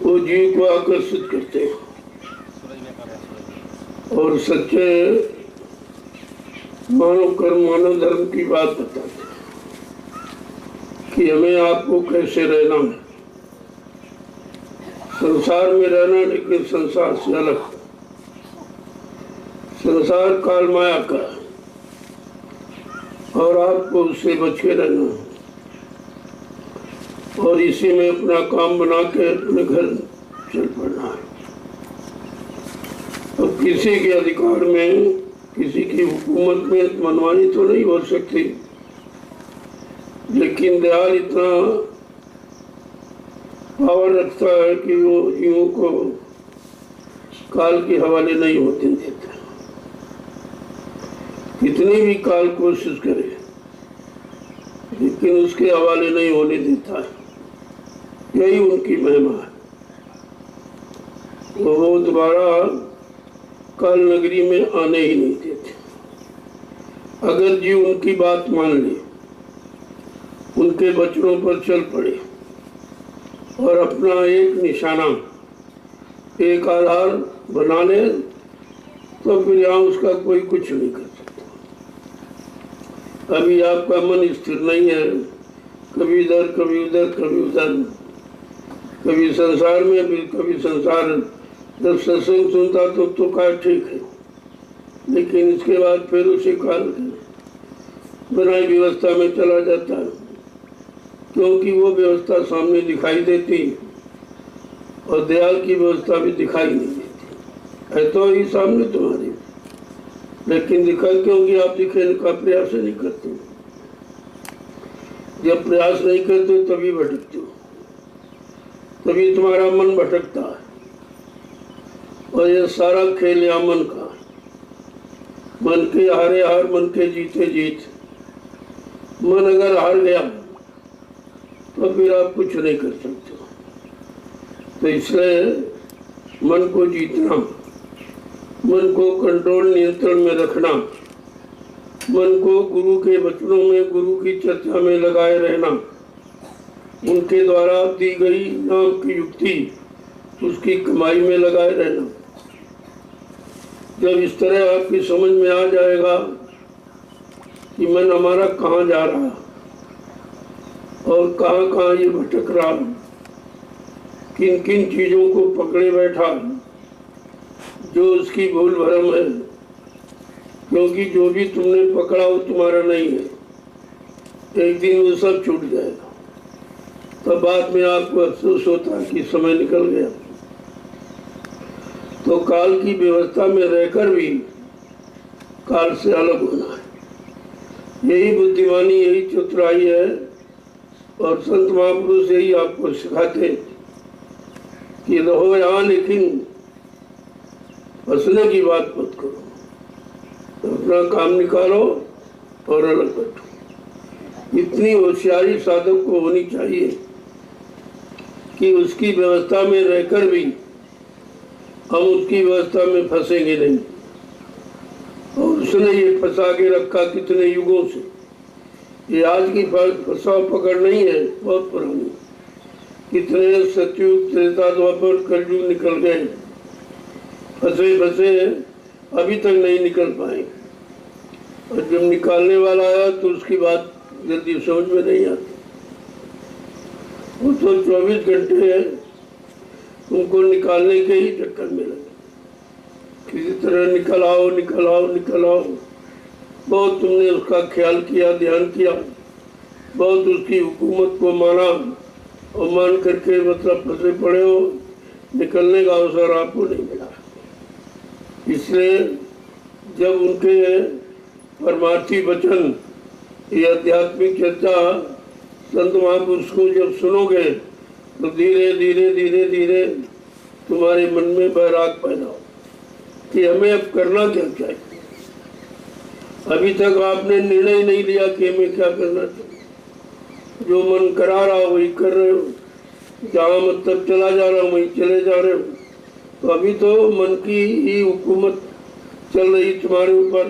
वो जीव को आकर्षित करते हैं और सच्चे मानव कर्म मानव धर्म की बात बताते हैं कि हमें आपको कैसे रहना है, संसार में रहना, लेकिन संसार से अलग। संसार काल माया का है और आपको उससे बच के रहना है और इसी में अपना काम बना के अपने घर चल पड़ना है। तो किसी के अधिकार में, किसी की हुकूमत में मनमानी तो नहीं हो सकती, लेकिन दयाल इतना पावर रखता है कि वो जीवों को काल के हवाले नहीं होते देता। कितनी भी काल कोशिश करे लेकिन उसके हवाले नहीं होने देता है। यही उनकी महिमा है। तो वो दोबारा काल नगरी में आने ही नहीं देते। अगर जीव उनकी बात मान ले, उनके वचनों पर चल पड़े और अपना एक निशाना, एक आधार बना ले, तो फिर यहाँ उसका कोई कुछ नहीं कर सकता। अभी आपका मन स्थिर नहीं है, कभी इधर कभी उधर कभी उधर, कभी संसार में भी कभी संसार। जब सत्संग सुनता तो कहा ठीक है, लेकिन इसके बाद फिर उसी काल बनाई व्यवस्था में चला जाता है, क्योंकि वो व्यवस्था सामने दिखाई देती और दयाल की व्यवस्था भी दिखाई नहीं देती है। तो ही सामने तुम्हारी, लेकिन दिखा क्योंकि आप दिखाने का प्रयास नहीं करते। जब प्रयास नहीं करते तभी भटकते हो, तभी तुम्हारा मन भटकता है। और ये सारा खेल या मन का, मन के हारे हार, मन के जीते जीत। मन अगर हार गया तो फिर आप कुछ नहीं कर सकते। तो इसलिए मन को जीतना, मन को कंट्रोल नियंत्रण में रखना, मन को गुरु के वचनों में, गुरु की चर्चा में लगाए रहना, उनके द्वारा दी गई नाम की युक्ति उसकी कमाई में लगाए रहना। जब इस तरह आपकी समझ में आ जाएगा कि मन हमारा कहाँ जा रहा और कहाँ कहाँ ये भटक रहा, किन किन चीज़ों को पकड़े बैठा, जो उसकी भूल भरम है, क्योंकि जो भी तुमने पकड़ा वो तुम्हारा नहीं है। एक दिन वो सब छूट जाएगा, तब बाद में आपको अफसोस होता है कि समय निकल गया। तो काल की व्यवस्था में रहकर भी काल से अलग होना है। यही बुद्धिमानी, यही चतुराई है। और संत महापुरुष यही आपको सिखाते कि रहो यहाँ, लेकिन फंसने की बात मत करो, अपना काम निकालो और अलग बैठो। इतनी होशियारी साधक को होनी चाहिए कि उसकी व्यवस्था में रहकर भी हम उसकी व्यवस्था में फंसेंगे नहीं। और उसने ये फंसा के रखा कितने युगों से। ये आज की फंसाव पकड़ नहीं है, बहुत पुरानी। कितने सतयुग, त्रेता, द्वापर, कलयुग निकल गए, फंसे फंसे अभी तक नहीं निकल पाए। और जब निकालने वाला आया तो उसकी बात जल्दी समझ में नहीं आती। वो तो 24 घंटे उनको निकालने के ही चक्कर में लगे, किसी तरह निकल आओ निकल आओ निकल आओ। बहुत तुमने उसका ख्याल किया, ध्यान किया, बहुत उसकी हुकूमत को माना और मान करके मतलब फंसे पड़े हो, निकलने का अवसर आपको नहीं मिला। इसलिए जब उनके परमार्थी वचन, ये आध्यात्मिक चर्चा संत महापुरुष को जब सुनोगे तो धीरे धीरे धीरे धीरे तुम्हारे मन में बैराग पैदा हो कि हमें अब करना क्या चाहिए। अभी तक आपने निर्णय नहीं लिया कि हमें क्या करना चाहिए। जो मन करा रहा वही कर रहे हो, जहाँ मतलब चला जा रहा वहीं चले जा रहे हो। तो अभी तो मन की ही हुकूमत चल रही तुम्हारे ऊपर।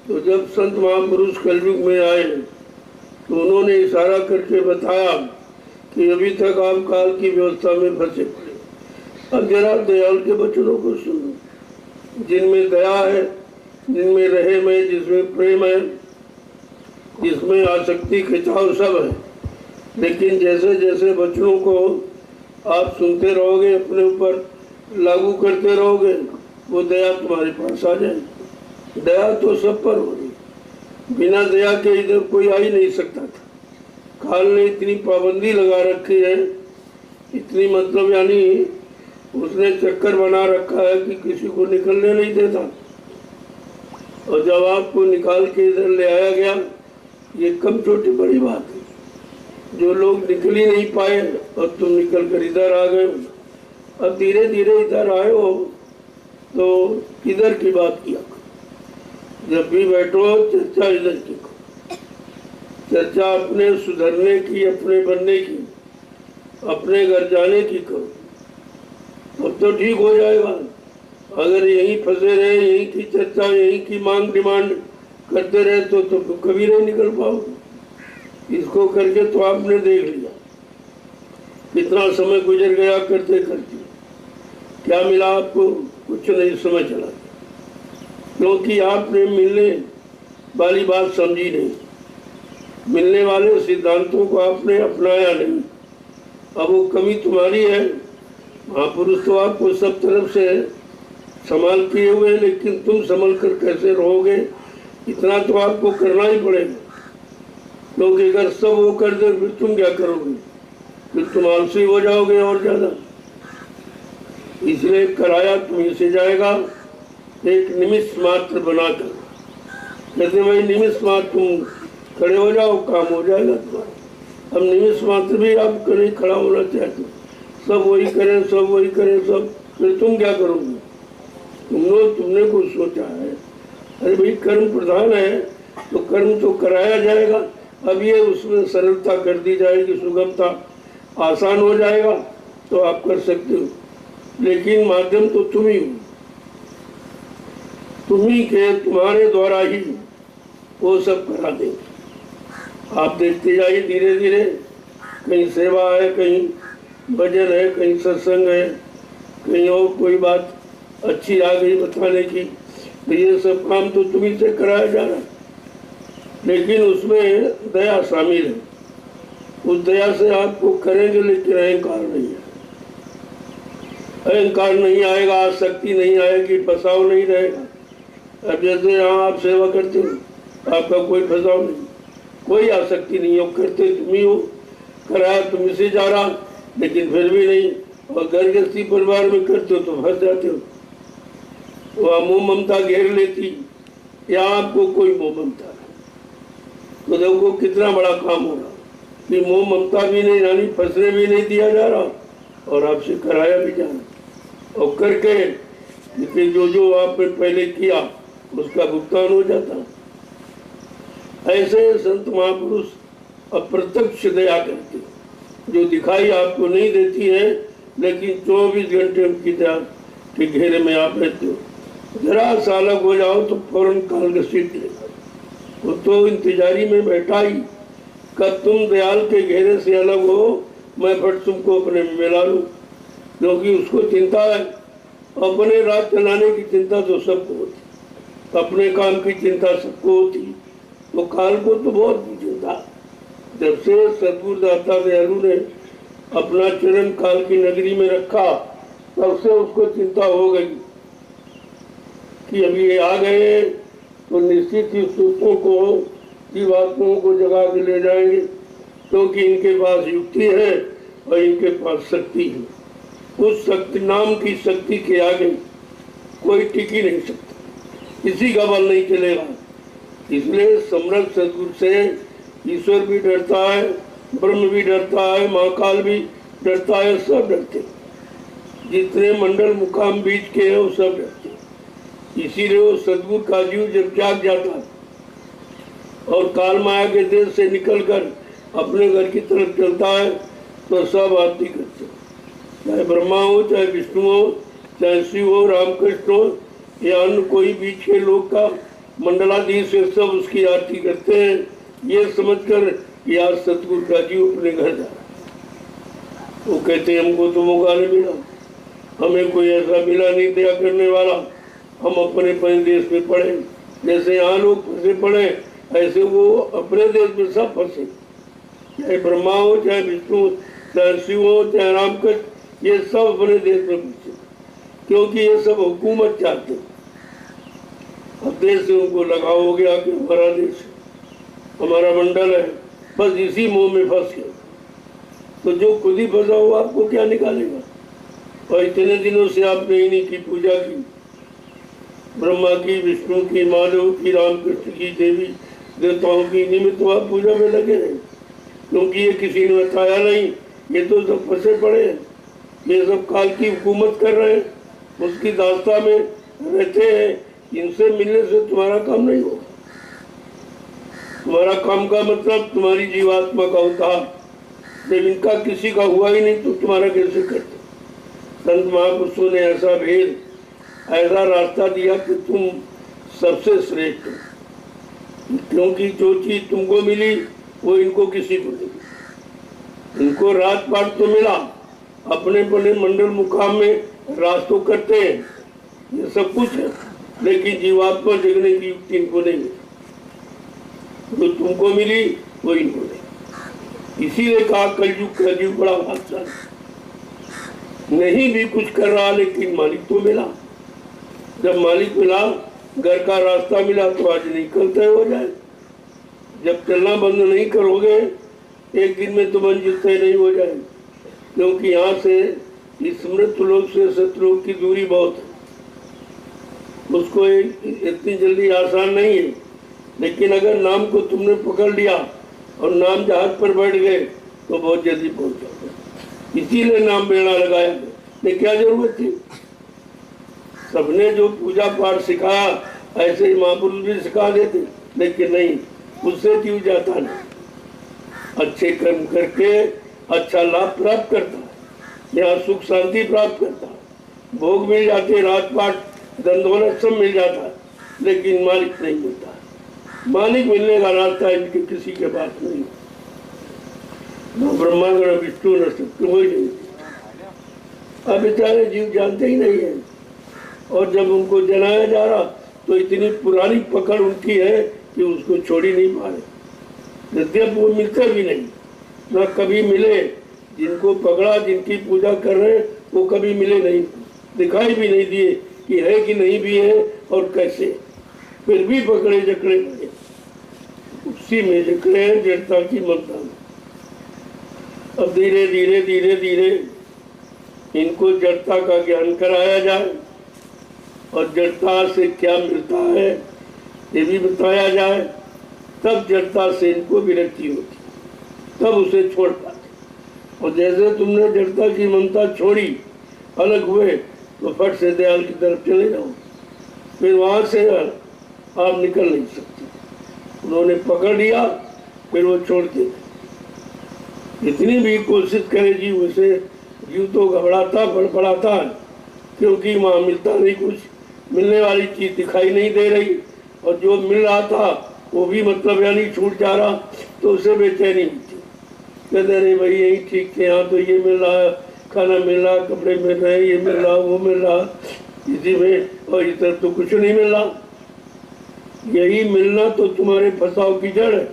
तो जब संत महापुरुष कलयुग में आए तो उन्होंने इशारा करके बताया कि अभी तक आप काल की व्यवस्था में फंसे पड़े। अब जरा दयाल के वचनों को सुनो, जिनमें दया है, जिनमें रहम है, जिसमें प्रेम है, जिसमें आसक्ति खिंचाव सब है। लेकिन जैसे जैसे वचनों को आप सुनते रहोगे, अपने ऊपर लागू करते रहोगे, वो दया तुम्हारे पास आ जाए। दया तो सब पर हो रही, बिना दया के इधर कोई आ ही नहीं सकता था। काल ने इतनी पाबंदी लगा रखी है, इतनी मतलब यानी उसने चक्कर बना रखा है कि किसी को निकलने नहीं देता। और जब आपको निकाल के इधर ले आया गया, ये कम छोटी बड़ी बात है। जो लोग निकल ही नहीं पाए और तुम निकल कर इधर आ गए। अब धीरे धीरे इधर आए हो तो किधर की बात किया। जब भी बैठो चर्चा इधर की करो, चर्चा अपने सुधरने की, अपने बनने की, अपने घर जाने की करो, अब तो ठीक हो जाएगा। अगर यहीं फंसे रहे, यहीं की चर्चा, यहीं की मांग डिमांड करते रहे तो कभी नहीं निकल पाओगे। इसको करके तो आपने देख लिया कितना समय गुजर गया करते करते। क्या मिला आपको? कुछ नहीं समझ चला, क्योंकि आपने मिलने वाली बात समझी नहीं, मिलने वाले सिद्धांतों को आपने अपनाया नहीं। अब वो कमी तुम्हारी है। महापुरुष तो आपको सब तरफ से संभाल किए हुए, लेकिन तुम संभल कर कैसे रहोगे, इतना तो आपको करना ही पड़ेगा। क्योंकि अगर सब वो कर दे फिर तुम क्या करोगे? फिर तुम आलसी हो जाओगे और ज्यादा। इसलिए कराया तुम्हीं से जाएगा, एक निमिष मात्र बनाकर। कहते भाई निमिष मात्र तुम खड़े हो जाओ, काम हो जाएगा तुम्हारा। अब निमिष मात्र भी आप नहीं खड़ा होना चाहते, सब वही करें, सब वही करें, सब, फिर तुम क्या करोगे? तुमने कुछ सोचा है? अरे भाई कर्म प्रधान है तो कर्म तो कराया जाएगा। अब ये उसमें सरलता कर दी जाएगी, सुगमता, आसान हो जाएगा तो आप कर सकते हो। लेकिन माध्यम तो तुम ही हो, तुम्ही के, तुम्हारे द्वारा ही वो सब करा देंगे। आप देखते जाइए धीरे धीरे, कहीं सेवा है, कहीं भजन है, कहीं सत्संग है, कहीं और कोई बात अच्छी आ गई बताने की, तो ये सब काम तो तुम्ही से कराया जा रहा है। लेकिन उसमें दया शामिल है। उस दया से आपको करेंगे, लेकिन अहंकार नहीं है। अहंकार नहीं आएगा, आसक्ति नहीं आएगी, फसाव नहीं रहेगा। अब जैसे यहाँ आप सेवा करते हो, आपका कोई फसाव नहीं, कोई आसक्ति नहीं हो, करते तुम ही हो, कराया तुम से जा रहा, लेकिन फिर भी नहीं। और घर गृहस्थी परिवार में करते हो तो फंस जाते हो। वह मोह ममता घेर लेती, या आपको कोई मोह ममता है तो देखो कितना बड़ा काम हो रहा कि मोह ममता भी नहीं, यानी फंसने भी नहीं दिया जा रहा और आपसे कराया भी जा रहा। और करके लेकिन जो आपने पहले किया उसका भुगतान हो जाता। ऐसे संत महापुरुष अप्रत्यक्ष दया करते, जो दिखाई आपको नहीं देती है, लेकिन 24 घंटे उनकी दया के घेरे में आप रहते हो। जरा सा अलग हो जाओ तो फौरन काल घसीट लेगा। वो तो इंतजारी में बैठा ही, कब तुम दयाल के घेरे से अलग हो, मैं फट तुमको अपने में मिला लूँ। क्योंकि उसको चिंता है, अपने रात चलाने की चिंता तो सबको होती, अपने काम की चिंता सबको होती, तो काल को तो बहुत चिंता। जब से सद्गुरु दाता दयालु ने अपना चरण काल की नगरी में रखा, तब से उसको चिंता हो गई कि अभी ये आ गए तो निश्चित ही सूत्रों को, जीवात्माओं को जगा के ले जाएंगे, क्योंकि इनके पास युक्ति है और इनके पास शक्ति है। उस शक्ति, नाम की शक्ति के आगे कोई टिक ही नहीं सकता, किसी का बल नहीं चलेगा। इसलिए समर्थ सद्गुरु से ईश्वर भी डरता है, ब्रह्म भी डरता है, महाकाल भी डरता है, सब डरते। जितने मंडल मुकाम बीच के हैं वो सब डरते। इसीलिए वो सद्गुरु का जीव जब जाग जाता है और काल माया के देश से निकलकर अपने घर की तरफ चलता है तो सब आरती करते, चाहे ब्रह्मा हो, चाहे विष्णु हो, चाहे शिव हो, रामकृष्ण हो, या अन्य कोई बीच के लोग का मंडलाधीश से सब उसकी आरती करते हैं, ये समझकर कि आज सतगुरु का जीव अपने घर जा रहा है। वो कहते हमको तो मौका नहीं मिला, हमें कोई ऐसा मिला नहीं दया करने वाला, हम अपने देश में पड़े। जैसे यहाँ लोग फंसे पड़े ऐसे वो अपने देश में सब फंसे, चाहे ब्रह्मा हो, चाहे विष्णु, चाहे शिव हो, चाहे रामकृष्ण, ये सब अपने देश में फंसे, क्योंकि ये सब हुकूमत चाहते हैं। अब देश से उनको लगाव हो गया कि हमारा देश हमारा मंडल है, बस इसी मोह में फंस गए। तो जो खुद ही फंसा हुआ आपको क्या निकालेगा। और इतने दिनों से आपने इन्हीं की पूजा की, ब्रह्मा की, विष्णु की, महादेव की, रामकृष्ण की, देवी देवताओं की, निमित्त तो आप पूजा में लगे रहे, क्योंकि ये किसी ने बताया नहीं, ये तो सब फंसे पड़े हैं, ये सब काल की हुकूमत कर रहे हैं, उसकी दास्ता में रहते हैं। इनसे मिलने से तुम्हारा काम नहीं होगा। तुम्हारा काम का मतलब तुम्हारी जीवात्मा का उद्धार, जब इनका किसी का हुआ ही नहीं तो तुम्हारा कैसे करते। संत महापुरुषों ने ऐसा भेद, ऐसा रास्ता दिया कि तुम सबसे श्रेष्ठ हो, क्योंकि जो चीज तुमको मिली वो इनको किसी को नहीं। इनको रात पाट तो मिला, अपने अपने मंडल मुकाम में राज तो करते हैं, ये सब कुछ है, लेकिन जीवात्मा जगने की युक्ति इनको नहीं मिली। जो तुमको मिली वो इनको नहीं। इसीलिए कहा कलयुग बड़ा भाग्यशाली, नहीं भी कुछ कर रहा लेकिन मालिक तो मिला। जब मालिक मिला, घर का रास्ता मिला, तो आज निकल तय हो जाए। जब चलना बंद नहीं करोगे, एक दिन में तो मंजिल तय नहीं हो जाए, क्योंकि यहाँ से इस मृत लोक से सतलोक की दूरी बहुत है, उसको इतनी जल्दी आसान नहीं है। लेकिन अगर नाम को तुमने पकड़ लिया और नाम जहाज पर बैठ गए तो बहुत जल्दी पहुंच जाओगे। इसीलिए नाम बेड़ा लगाया, लेकिन क्या जरूरत थी। सबने जो पूजा पाठ सिखाया ऐसे ही महापुरुष भी सिखा देते, लेकिन नहीं, उससे जीव जाता नहीं। अच्छे कर्म करके अच्छा लाभ प्राप्त करता है, यहाँ सुख शांति प्राप्त करता है, भोग मिल जाते, राजपाट धन दौलत सब मिल जाता है, लेकिन मालिक नहीं मिलता है। मालिक मिलने का रास्ता इनके किसी के पास नहीं, न ब्रह्मा न विष्णु न सत्य कोई नहीं। अब बेचारे जीव जानते ही नहीं है, और जब उनको जलाया जा रहा तो इतनी पुरानी पकड़ उनकी है कि उसको छोड़ ही नहीं पा रहे। यद्यप वो मिलते भी नहीं, न कभी मिले। जिनको पकड़ा, जिनकी पूजा कर रहे हैं, वो कभी मिले नहीं, दिखाई भी नहीं दिए कि है कि नहीं भी है और कैसे। फिर भी पकड़े जकड़े पड़े, उसी में जकड़े हैं जड़ता की ममता में। अब धीरे धीरे धीरे धीरे इनको जड़ता का ज्ञान कराया जाए, और जड़ता से क्या मिलता है ये भी बताया जाए, तब जड़ता से इनको विरक्ति होती, तब उसे छोड़ पाते। और जैसे तुमने जड़ता की ममता छोड़ी, अलग हुए, तो फट से दयाल की तरफ चले जाओ, फिर वहाँ से आप निकल नहीं सकते। उन्होंने पकड़ लिया, फिर वो छोड़ते थे। जितनी भी कोशिश करे जीव, उसे जीव तो घबराता फड़फड़ाता है, क्योंकि वहाँ मिलता नहीं कुछ, मिलने वाली चीज दिखाई नहीं दे रही, और जो मिल रहा था वो भी मतलब यानी छूट जा रहा, तो उसे बेचैनी होती। कहते अरे भाई यही ठीक थे, यहाँ तो ये मिल रहा है, खाना मिल रहा, कपड़े मिल रहे, ये मिल रहा, वो मिल रहा, इसी में, और इधर तो कुछ नहीं मिल रहा। यही मिलना तो तुम्हारे फंसाव की जड़ है।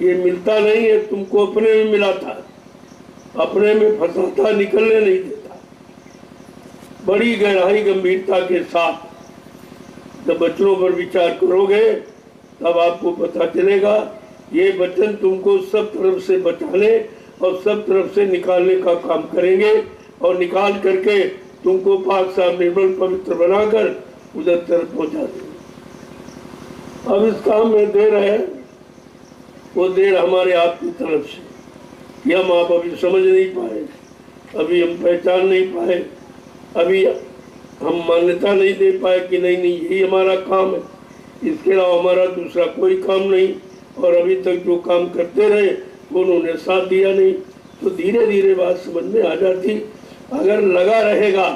ये मिलता नहीं है, तुमको अपने में मिलाता, अपने में फंसाता, निकलने नहीं देता। बड़ी गहराई गंभीरता के साथ जब वचनों पर विचार करोगे, तब आपको पता चलेगा ये वचन तुमको सब तरफ से बचाने और सब तरफ से निकालने का काम करेंगे, और निकाल करके तुमको पाक साफ निर्मल पवित्र बनाकर उधर तरफ पहुंचा देंगे। अब इस काम में देर है, वो देर हमारे आप की तरफ से, कि हम आप अभी समझ नहीं पाए, अभी हम पहचान नहीं पाए, अभी हम मान्यता नहीं दे पाए कि नहीं नहीं यही हमारा काम है, इसके अलावा हमारा दूसरा कोई काम नहीं। और अभी तक जो काम करते रहे उन्होंने साथ दिया नहीं, तो धीरे धीरे बात समझ में आ जाती। अगर लगा रहेगा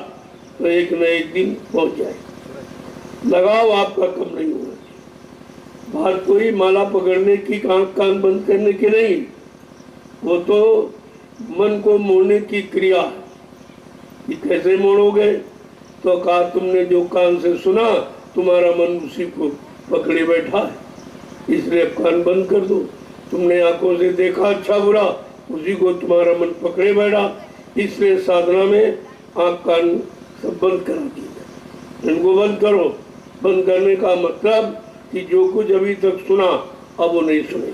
तो एक न एक दिन पहुंच जाएगा। लगाव आपका कम नहीं होगा। बात कोई माला पकड़ने की, कान बंद करने की नहीं, वो तो मन को मोड़ने की क्रिया है। कि कैसे मोड़ोगे? तो कहा तुमने जो कान से सुना तुम्हारा मन उसी को पकड़े बैठा है, इसलिए कान बंद कर दो। तुमने आंखों से देखा अच्छा बुरा, उसी को तुम्हारा मन पकड़े बैठा, इसलिए साधना में आंख कान सब बंद करा दिए। इनको बंद करो। बंद करने का मतलब कि जो कुछ अभी तक सुना अब वो नहीं सुने,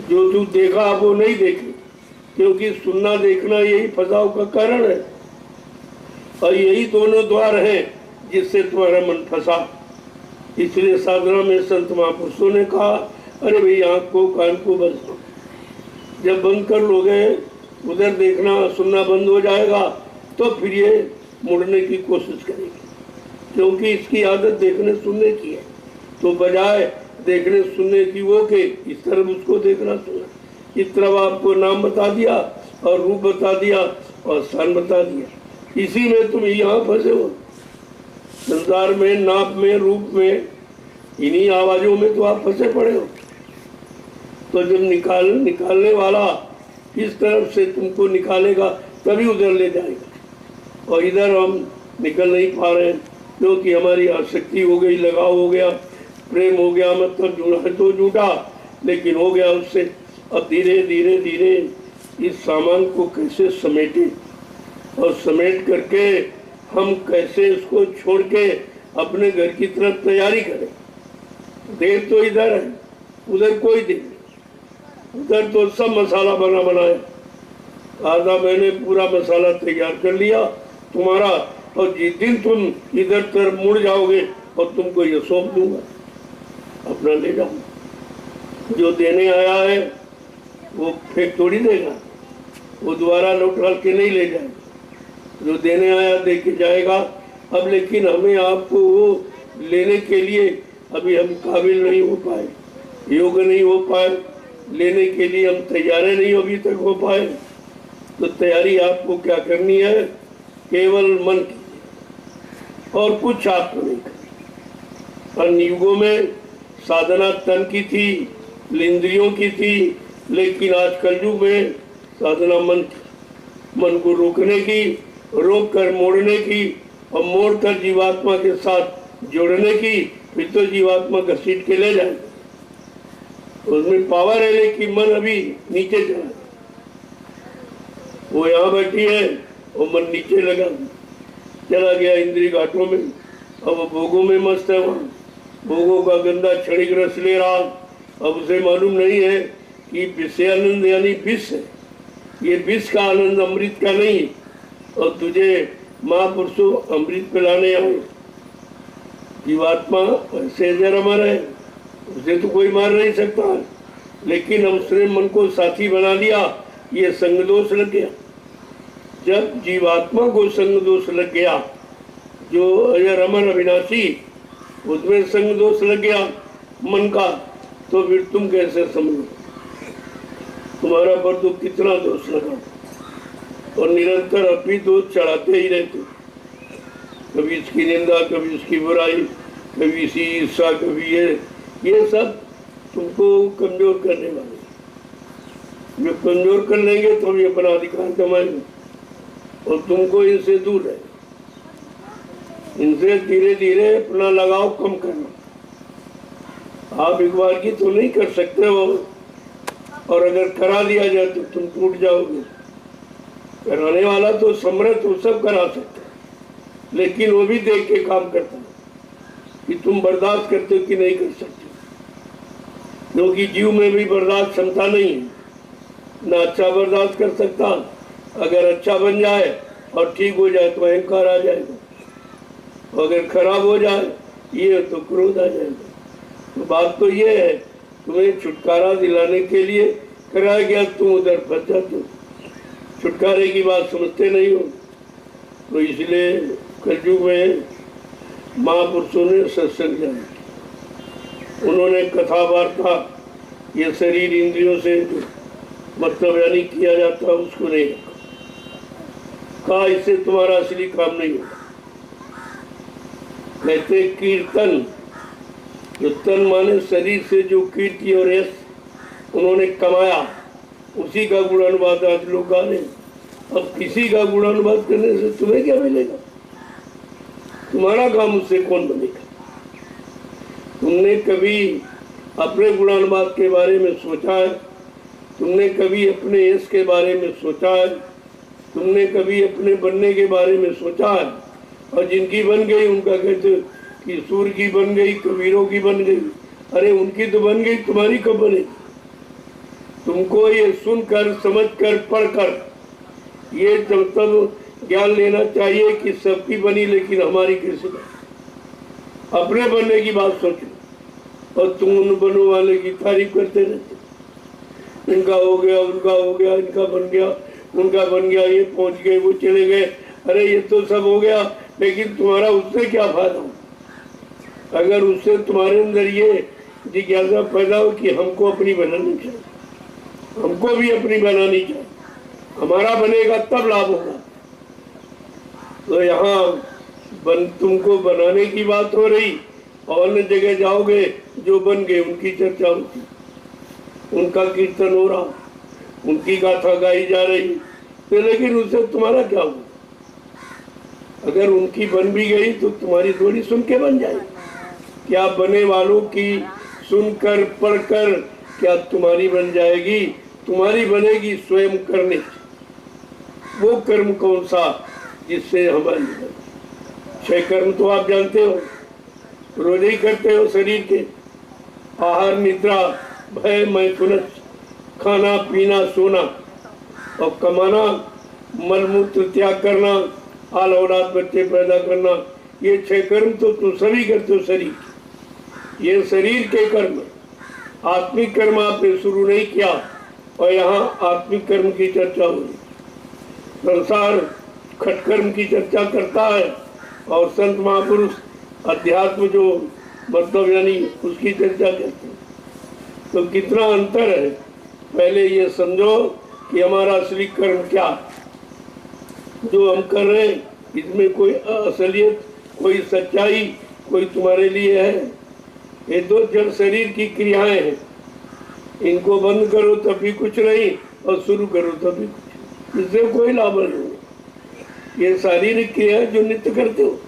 जो तू देखा अब वो नहीं देखे, क्योंकि सुनना देखना यही फसाव का कारण है और यही दोनों द्वार हैं जिससे तुम्हारा मन फंसा। इसलिए साधना में संत महापुरुषों ने कहा अरे भाई आंख को कान को बंद करो। जब बंद कर लोगे उधर देखना सुनना बंद हो जाएगा तो फिर ये मुड़ने की कोशिश करेगी, क्योंकि इसकी आदत देखने सुनने की है। तो बजाय देखने सुनने की वो के इस तरफ उसको देखना सुनना, इस तरफ आपको नाम बता दिया और रूप बता दिया और स्थान बता दिया। इसी में तुम यहाँ फंसे हो, संसार में, नाप में, रूप में, इन्हीं आवाजों में तो आप फंसे पड़े हो। तो जब निकालने वाला इस तरफ से तुमको निकालेगा तभी उधर ले जाएगा, और इधर हम निकल नहीं पा रहे हैं क्योंकि हमारी आसक्ति हो गई, लगाव हो गया, प्रेम हो गया, मतलब जुड़ा है तो जुटा लेकिन हो गया उससे। अब धीरे धीरे धीरे इस सामान को कैसे समेटे और समेट करके हम कैसे इसको छोड़ के अपने घर की तरफ तैयारी करें। देर तो इधर है, उधर कोई देर, उधर तो सब मसाला बना बनाया। आधा मैंने पूरा मसाला तैयार कर लिया तुम्हारा, और जिस दिन तुम इधर तरफ मुड़ जाओगे और तुमको ये सौंप दूंगा, अपना ले जाओ। जो देने आया है वो फेंक थोड़ी देगा, वो दोबारा लौटा के नहीं ले जाएगा। जो देने आया दे के जाएगा। अब लेकिन हमें आपको वो लेने के लिए अभी हम काबिल नहीं हो पाए, योग्य नहीं हो पाए, लेने के लिए हम तैयार नहीं अभी तक हो पाए। तो तैयारी आपको क्या करनी है? केवल मन की और कुछ आपको नहीं करना। अन्य युगों में साधना तन की थी, इंद्रियों की थी, लेकिन आज कलयुग में साधना मन की, मन को रोकने की, रोक कर मोड़ने की और मोड़ कर जीवात्मा के साथ जोड़ने की। फिर तो जीवात्मा घसीट के ले जाए, उसमें पावर है, लेकिन मन अभी नीचे चला, वो यहाँ बैठी है और मन नीचे लगा चला गया इंद्रिय घाटों में। अब वो भोगों में मस्त है, वहाँ भोगों का गंदा क्षणिक रस ले रहा। अब उसे मालूम नहीं है कि विषय आनंद यानी विष है, ये विष का आनंद अमृत का नहीं। और तुझे महापुरुषों अमृत पिलाने आए। जीवात्मा ऐसे जर अमर है, उसे तो कोई मार नहीं सकता, लेकिन उसने मन को साथी बना लिया, ये संग दोष लग गया। जब जीवात्मा को संग दोष लग गया, जो अजर अमर अविनाशी, उसमें संग दोष लग गया मन का, तो फिर तुम कैसे समझो? तुम्हारा पर तो कितना दोष लगा, और निरंतर अपनी दोष चढ़ाते ही रहते। कभी इसकी निंदा, कभी इसकी बुराई, कभी इसी ईर्षा, कभी ये सब तुमको कमजोर करने वाले। जो कमजोर कर लेंगे तो हम अपना अधिकार कमाएंगे, और तुमको इनसे दूर है। इनसे धीरे धीरे अपना लगाव कम करना। आप एक बार की तो नहीं कर सकते हो, और अगर करा दिया जाए तो तुम टूट जाओगे। कराने वाला तो समर्थ हो, सब करा सकते, लेकिन वो भी देख के काम करता है कि तुम बर्दाश्त करते हो कि नहीं कर सकते, क्योंकि जीव में भी बर्दाश्त क्षमता नहीं है। ना अच्छा बर्दाश्त कर सकता, अगर अच्छा बन जाए और ठीक हो जाए तो अहंकार आ जाएगा, अगर खराब हो जाए ये तो क्रोध आ जाएगा। तो बात तो ये है, तुम्हें छुटकारा दिलाने के लिए कराया गया, तुम उधर फंस जाते हो, छुटकारे की बात समझते नहीं हो। तो इसलिए कलयुग में महापुरुषों ने सत्संग जाना, उन्होंने कथा वार्ता, ये शरीर इंद्रियों से मतलब यानी किया जाता उसको नहीं रखा। कहा इससे तुम्हारा असली काम नहीं होगा। कहते कीर्तन, जो तन माने शरीर से जो कीर्ति और यश उन्होंने कमाया, उसी का गुणानुवाद आज लोग गा रहे हैं। अब किसी का गुणानुवाद करने से तुम्हें क्या मिलेगा? तुम्हारा काम उससे कौन बनेगा? तुमने कभी अपने गुणानुवाद के बारे में सोचा है? तुमने कभी अपने यश के बारे में सोचा है? तुमने कभी अपने बनने के बारे में सोचा है? और जिनकी बन गई उनका कहते कि सूर की बन गई, कबीरों की बन गई। अरे उनकी तो बन गई, तुम्हारी कब बनेगी? तुमको ये सुनकर, समझकर, पढ़कर ये जब तब ज्ञान लेना चाहिए कि सबकी बनी लेकिन हमारी कैसे बनी। अपने बनने की बात सोचो और तुम उन बनने वाले की तारीफ करते रहते। इनका हो गया, उनका हो गया, इनका बन गया, उनका बन गया, ये पहुंच गए, वो चले गए। अरे ये तो सब हो गया, लेकिन तुम्हारा उससे क्या फायदा? अगर उससे तुम्हारे अंदर ये जिज्ञासा पैदा हो कि हमको अपनी बनानी चाहिए, हमको भी अपनी बनानी चाहिए, हमारा बनेगा तब लाभ होगा। तो यहाँ तुमको बनाने की बात हो रही और अन्य जगह जाओगे जो बन गए उनकी चर्चा होती, उनका कीर्तन हो रहा, उनकी गाथा गाई जा रही। तो लेकिन उससे तुम्हारा क्या होगा? अगर उनकी बन भी गई तो तुम्हारी थोड़ी सुन के बन जाएगी। क्या बने वालों की सुनकर पढ़कर क्या तुम्हारी बन जाएगी? तुम्हारी बनेगी स्वयं करने। वो कर्म कौन सा जिससे हमारी 6 कर्म तो आप जानते हो, रोज ही करते हो शरीर के। आहार, निद्रा, भय, मैथुन, खाना पीना, सोना और कमाना, मलमूत्र त्याग करना, आल औलाद बच्चे पैदा करना, ये 6 कर्म तो तुम सभी करते हो शरीर। ये शरीर के कर्म, आत्मिक कर्म आपने शुरू नहीं किया और यहाँ आत्मिक कर्म की चर्चा हो रही। संसार खटकर्म की चर्चा करता है और संत महापुरुष अध्यात्म जो मतलब यानी उसकी चर्चा करते हैं। तो कितना अंतर है। पहले ये समझो कि हमारा असली कर्म क्या है, जो हम कर रहे हैं इसमें कोई असलियत, कोई सच्चाई, कोई तुम्हारे लिए है? ये 2 जड़ शरीर की क्रियाएं हैं, इनको बंद करो तभी कुछ नहीं और शुरू करो तभी कुछ, इससे कोई लाभ नहीं। ये शारीरिक क्रिया जो नित्य करते हो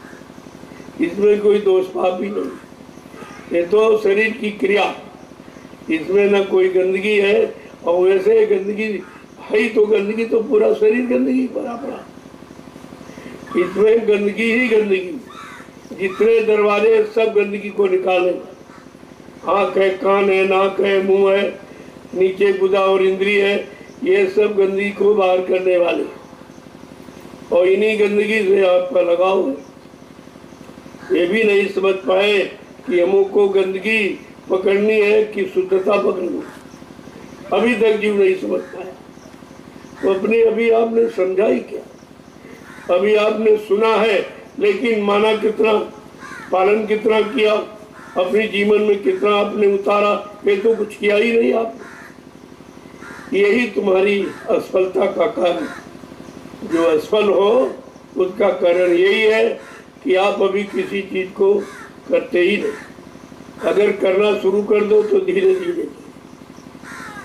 इसमें कोई दोष पाप भी नहीं। ये तो शरीर की क्रिया, इसमें ना कोई गंदगी है और वैसे गंदगी है ही तो गंदगी तो पूरा शरीर गंदगी भरा पड़ा। इसमें गंदगी ही गंदगी, जितने दरवाजे सब गंदगी को निकालेगा। आँख है, कान है, नाक है, मुंह है, नीचे गुदा और इंद्री है, ये सब गंदगी को बाहर करने वाले। और इन्हीं गंदगी से आपका लगाव है। ये भी नहीं समझ पाए कि हमको गंदगी पकड़नी है कि शुद्धता पकड़नी। अभी तक जीव नहीं समझ पाया। तो अपने अभी आपने समझा ही क्या? अभी आपने सुना है लेकिन माना कितना, पालन कितना किया, अपने जीवन में कितना आपने उतारा? ये तो कुछ किया ही नहीं आपने। यही तुम्हारी असफलता का कारण। जो असफल हो उसका कारण यही है कि आप अभी किसी चीज को करते ही नहीं। अगर करना शुरू कर दो तो धीरे धीरे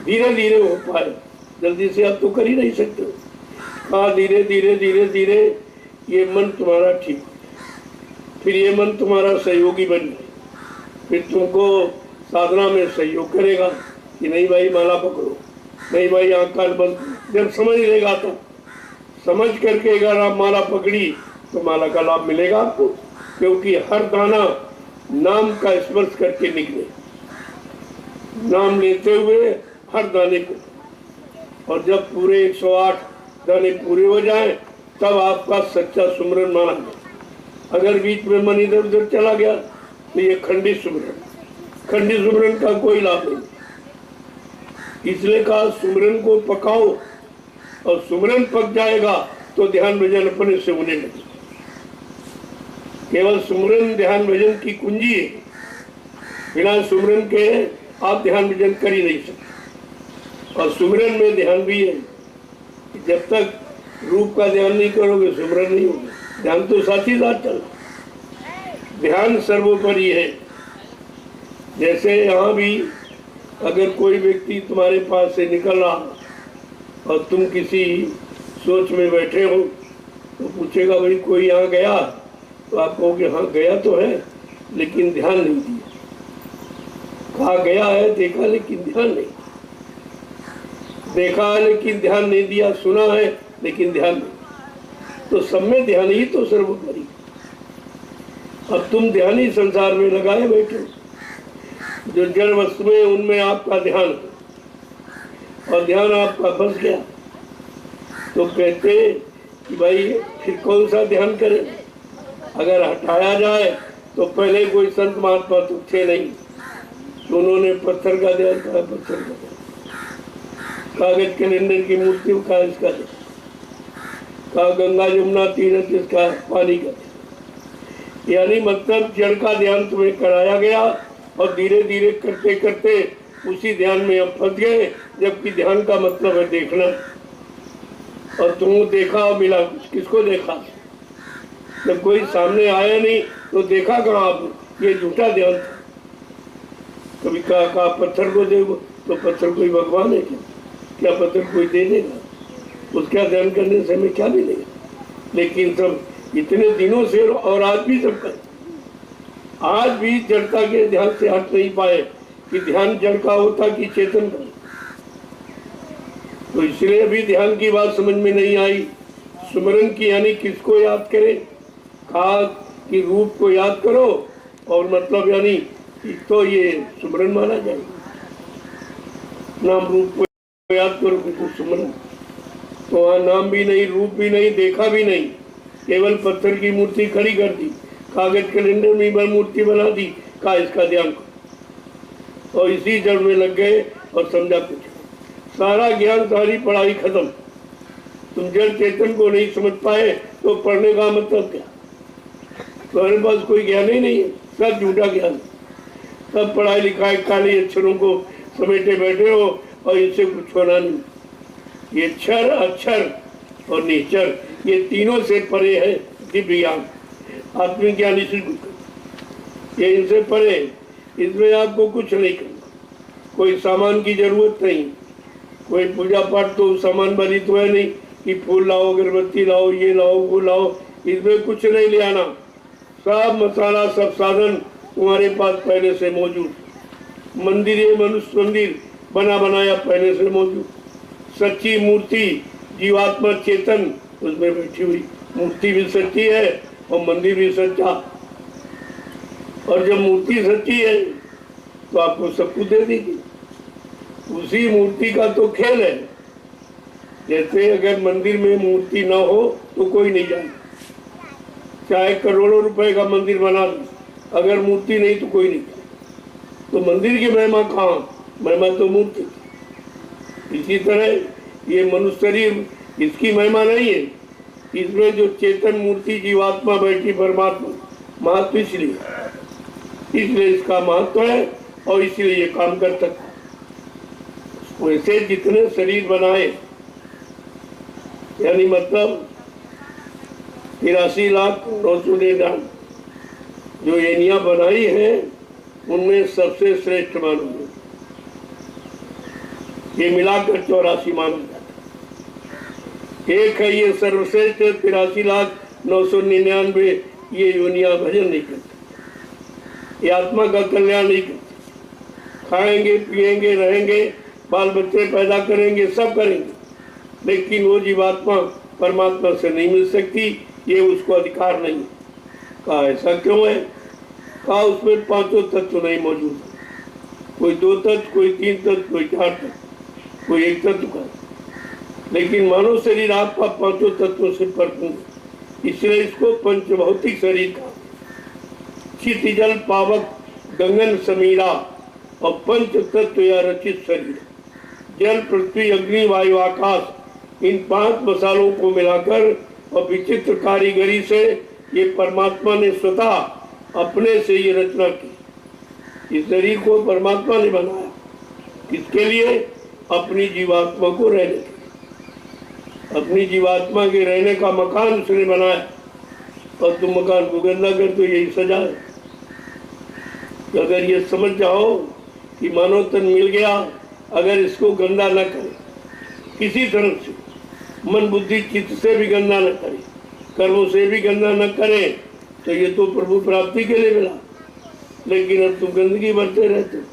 धीरे धीरे हो पाए, जल्दी से आप तो कर ही नहीं सकते। हाँ, धीरे धीरे धीरे धीरे ये मन तुम्हारा ठीक, फिर ये मन तुम्हारा सहयोगी बन जाए, फिर तुमको साधना में सहयोग करेगा कि नहीं भाई माला पकड़ो, नहीं भाई आँख कान बंद। जब समझ लेगा तो समझ करके अगर आप माला पकड़ी तो माला का लाभ मिलेगा आपको, क्योंकि हर दाना नाम का स्पर्श करके निकले, नाम लेते हुए हर दाने को। और जब पूरे 108 दाने पूरे हो जाएं तब आपका सच्चा सुमरन माना जाए। अगर बीच में मन इधर उधर चला गया तो ये खंडित सुमरन का कोई लाभ नहीं। इसलिए कहा सुमरन को पकाओ, और सुमरन पक जाएगा तो ध्यान भजन अपने से होने लगे। केवल सुमरन ध्यान भजन की कुंजी है। बिना सुमरन के आप ध्यान भजन कर ही नहीं सकते। और सुमरन में ध्यान भी है। जब तक रूप का ध्यान नहीं करोगे सुमरन नहीं होगा। ध्यान तो साथ ही साथ चल, ध्यान सर्वोपरि है। जैसे यहाँ भी अगर कोई व्यक्ति तुम्हारे पास से निकल रहा और तुम किसी सोच में बैठे हो तो पूछेगा भाई कोई यहाँ गया, तो आप कहोगे हाँ गया तो है लेकिन ध्यान नहीं दिया। कहा गया है, देखा लेकिन ध्यान नहीं, देखा है लेकिन ध्यान नहीं दिया, सुना है लेकिन ध्यान नहीं। तो सब में ध्यान ही तो सर्वोपरि। अब तुम ध्यान ही संसार में लगाए बैठे, जो जड़ वस्तु में उनमें आपका ध्यान है और ध्यान आपका फंस गया, तो कहते कि भाई फिर कौन सा ध्यान करें। अगर हटाया जाए तो पहले कोई संत महात्मा तो थे नहीं, तो उन्होंने पत्थर का ध्यान कहा, पत्थर का ध्यान, कागज कैलेंडर की मूर्ति का इसका कहा, गंगा यमुना तीर्थ इसका पानी का, यानी मतलब जड़ का ध्यान तुम्हें कराया गया और धीरे धीरे करते करते उसी ध्यान में अब फंस गए, जबकि ध्यान का मतलब है देखना। और तुम देखा और मिला, किसको देखा? जब कोई सामने आया नहीं तो देखा कहाँ आपने? ये झूठा ध्यान था। कभी कहा पत्थर को देखो, तो पत्थर कोई भगवान है क्या? क्या पत्थर कोई दे देगा? उसका ध्यान करने से हमें क्या मिलेगा? लेकिन सब इतने दिनों से और आज भी सब कर, आज भी जड़ता के ध्यान से हट नहीं पाए कि ध्यान जड़ का होता कि चेतन का। तो इसलिए भी ध्यान की बात समझ में नहीं आई। सुमरन की यानी किसको याद करें? कहा कि रूप को याद करो, और मतलब यानी तो ये सुमरन माना जाए। नाम रूप को याद करो कि तो सुमरन। तो वहाँ नाम भी नहीं, रूप भी नहीं, देखा भी नहीं, केवल पत्थर की मूर्ति खड़ी कर दी, कागज कैलेंडर में मूर्ति बना दी, कहा इसका ध्यान करो, और इसी जड़ में लग गए और समझा कुछ। सारा ज्ञान, सारी पढ़ाई खत्म। तुम जड़ चेतन को नहीं समझ पाए तो पढ़ने का मतलब क्या? तुम्हारे पास कोई ज्ञान ही नहीं है, सब झूठा ज्ञान। सब पढ़ाई लिखाई काले अक्षरों को समेटे बैठे हो और इनसे कुछ होना नहीं। ये क्षर, अक्षर और निश्चर, ये तीनों से परे है दिव्य ज्ञान, आत्मिक ज्ञान। ये इनसे परे, इसमें आपको कुछ नहीं करना, कोई सामान की जरूरत नहीं। कोई पूजा पाठ तो सामान वाली तो है नहीं कि फूल लाओ, अगरबत्ती लाओ, ये लाओ, वो लाओ, इसमें कुछ नहीं ले आना। सब मसाला, सब साधन तुम्हारे पास पहले से मौजूद। मंदिर, ये मनुष्य मंदिर बना बनाया पहले से मौजूद। सच्ची मूर्ति जीवात्मा चेतन उसमें बैठी हुई, मूर्ति भी सच्ची है और मंदिर भी सच्चा। और जब मूर्ति सच्ची है तो आपको सब कुछ दे देगी। उसी मूर्ति का तो खेल है। जैसे अगर मंदिर में मूर्ति ना हो तो कोई नहीं जाए, चाहे करोड़ों रुपए का मंदिर बना दो, अगर मूर्ति नहीं तो कोई नहीं। तो मंदिर की महिमा कहाँ? महिमा तो मूर्ति। इसी तरह ये मनुष्य शरीर, इसकी महिमा नहीं है, इसमें जो चेतन मूर्ति जीवात्मा बैठी परमात्मा, महत्व इसलिए इसका महत्व है और इसलिए ये काम कर सकता। वैसे जितने शरीर बनाए, यानी मतलब 83,09,99 जो एनिया बनाई है, उनमें सबसे श्रेष्ठ मानव ये मिलाकर 84 माना जाता। एक है ये सर्वश्रेष्ठ 83,09,99 ये योनिया भजन नहीं करते, ये आत्मा का कल्याण नहीं करते। खाएंगे, पिएंगे, रहेंगे, बाल बच्चे पैदा करेंगे, सब करेंगे, लेकिन वो जीवात्मा परमात्मा से नहीं मिल सकती, ये उसको अधिकार नहीं। कहा ऐसा क्यों है? कहा उसमें पांचों तत्व नहीं मौजूद, कोई 2 तत्व, कोई 3 तत्व, कोई 4 तत्व, कोई 1 तत्व का। लेकिन मानव शरीर आपका पांचों तत्वों से भरपूर, इसलिए इसको पंचभौतिक शरीर का। चित जल पावक गंगन समीरा और पंच तत्व या रचित शरीर, जल, पृथ्वी, अग्नि, वायु, आकाश, इन 5 मसालों को मिलाकर और विचित्र कारीगरी से ये परमात्मा ने स्वतः अपने से ये रचना की। इस शरीर को परमात्मा ने बनाया, किसके लिए? अपनी जीवात्मा को रहने के, अपनी जीवात्मा के रहने का मकान उसने बनाया। और तुम मकान को गंदा कर तो यही सजा है। अगर ये समझ जाओ कि मानव तन मिल गया, अगर इसको गंदा न करे किसी तरह से मन बुद्धि चित्त से भी गंदा न करे, कर्मों से भी गंदा न करे, तो ये तो प्रभु प्राप्ति के लिए मिला। लेकिन अब तुम गंदगी भरते रहते हो,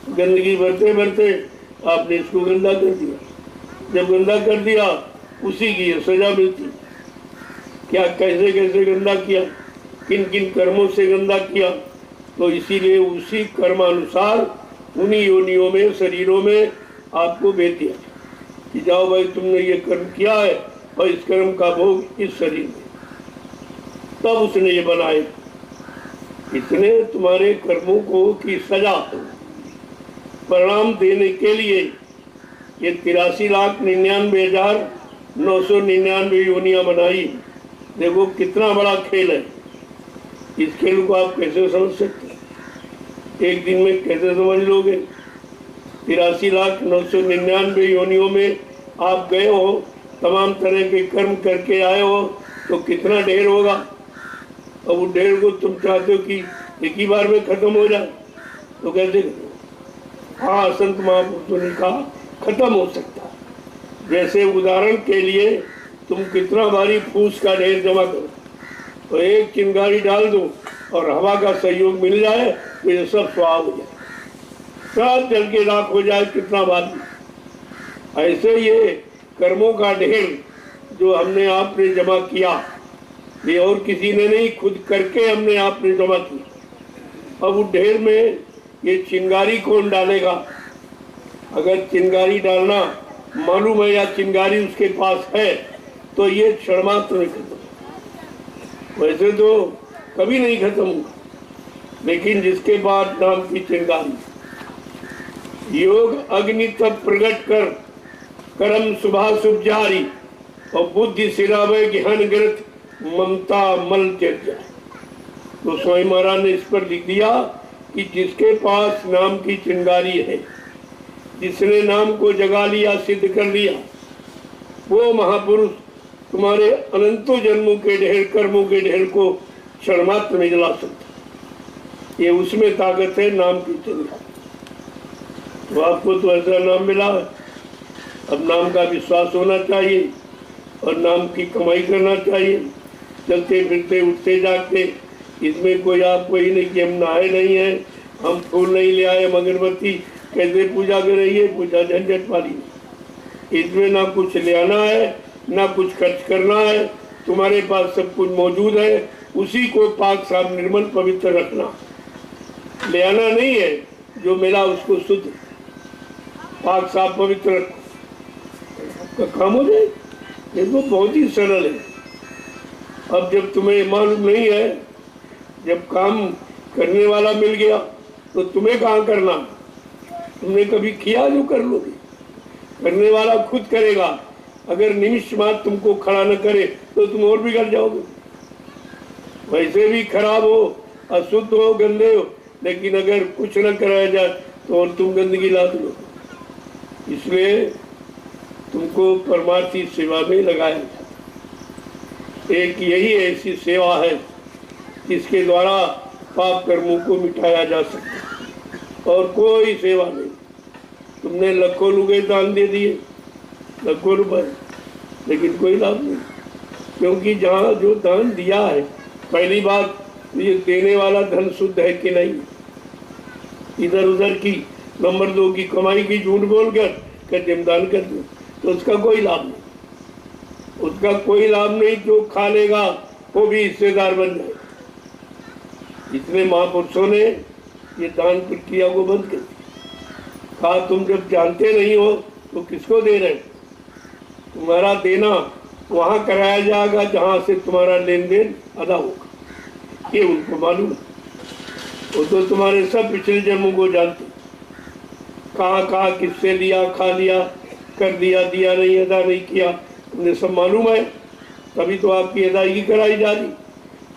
गंदगी भरते भरते आपने इसको गंदा कर दिया। जब गंदा कर दिया उसी की ये सजा मिलती। क्या कैसे कैसे गंदा किया, किन किन कर्मों से गंदा किया, तो इसीलिए उसी कर्मानुसार उन्हीं योनियों में शरीरों में आपको भेज दिया कि जाओ भाई तुमने ये कर्म किया है और इस कर्म का भोग इस शरीर में। तब उसने ये बनाए, इसने तुम्हारे कर्मों को की सजा परिणाम देने के लिए ये 83,99,999 योनियां बनाई। देखो कितना बड़ा खेल है। इस खेल को आप कैसे समझ सकते हैं, एक दिन में कैसे समझ लोगे? 83,999 योनियों में आप गए हो, तमाम तरह के कर्म करके आए हो, तो कितना ढेर होगा। अब वो ढेर को तुम चाहते हो कि एक ही बार में खत्म हो जाए, तो कैसे करो? हाँ, संत महापुरुषों ने कहा खत्म हो सकता। जैसे उदाहरण के लिए तुम कितना भारी फूस का ढेर जमा करो, तो एक चिंगारी डाल दो और हवा का सहयोग मिल जाए तो ये सब स्वाह हो जाए, सब जल के राख हो जाए, कितना भारी। ऐसे ये कर्मों का ढेर जो हमने आपने जमा किया, ये और किसी ने नहीं, खुद करके हमने आपने जमा किया। अब उस ढेर में ये चिंगारी कौन डालेगा? अगर चिंगारी डालना मालूम है या चिंगारी उसके पास है तो ये क्षण मात्र में खत्म, वैसे तो कभी नहीं खत्म होगा। लेकिन जिसके बाद नाम की चिंगारी, योग अग्नि तब प्रकट कर कर्म शुभाशुभ जारी, और बुद्धि सिरावे ज्ञान ग्रथ ममता मल चर्चा। तो स्वामी महाराज ने इस पर लिख दिया कि जिसके पास नाम की चिंगारी है, जिसने नाम को जगा लिया, सिद्ध कर लिया, वो महापुरुष तुम्हारे अनंतों जन्मों के ढेर कर्मों के ढेर को क्षण मात्र में जला सकता। ये उसमें ताकत है नाम की चिंगारी। तो आपको तो ऐसा नाम मिला है, अब नाम का विश्वास होना चाहिए और नाम की कमाई करना चाहिए। चलते फिरते उठते जागते इसमें कोई आपको ही नहीं कि हम नहाए नहीं है, हम फूल नहीं ले आए, हम अगरबत्ती कैसे पूजा करेंगे, पूजा झंझट वाली। इसमें ना कुछ ले आना है ना कुछ खर्च करना है, तुम्हारे पास सब कुछ मौजूद है, उसी को पाक साफ निर्मल पवित्र रखना। ले आना नहीं है, जो मिला उसको शुद्ध पाक साफ पवित्र रखो, काम हो जाए। ये तो बहुत ही सरल है। अब जब तुम्हें मालूम नहीं है, जब काम करने वाला मिल गया तो तुम्हें कहाँ करना, तुमने कभी किया जो कर लोगे, करने वाला खुद करेगा। अगर निमिष मात्र तुमको खड़ा न करे तो तुम और बिगड़ जाओगे। वैसे भी खराब हो, अशुद्ध हो, गंदे हो, लेकिन अगर कुछ न कराया जाए तो और तुम गंदगी ला दो। इसलिए तुमको परमार्थी सेवा में लगाया जाए। एक यही ऐसी सेवा है जिसके द्वारा पाप कर्मों को मिटाया जा सकता है, और कोई सेवा नहीं। तुमने लाखों रुपए दान दे दिए, लाखों रुपए, लेकिन कोई लाभ नहीं, क्योंकि जहाँ जो दान दिया है, पहली बात ये देने वाला धन शुद्ध है कि नहीं, इधर उधर की नंबर 2 की कमाई की झूठ बोलकर कहते दान कर दो, तो उसका कोई लाभ नहीं, उसका कोई लाभ नहीं। जो खा लेगा वो भी हिस्सेदार बन जाए। इतने महापुरुषों ने ये दान प्रक्रिया को बंद कर दिया। कहा तुम जब जानते नहीं हो तो किसको दे रहे? तुम्हारा देना वहाँ कराया जाएगा जहाँ से तुम्हारा लेन देन अदा होगा, ये उनको मालूम है। वो तो तुम्हारे सब पिछले जन्मों को जानते, कहाँ कहाँ किससे लिया, खा लिया, कर दिया, दिया नहीं, अदा नहीं किया, उन्हें सब मालूम है। तभी तो आपकी अदायगी कराई जा रही।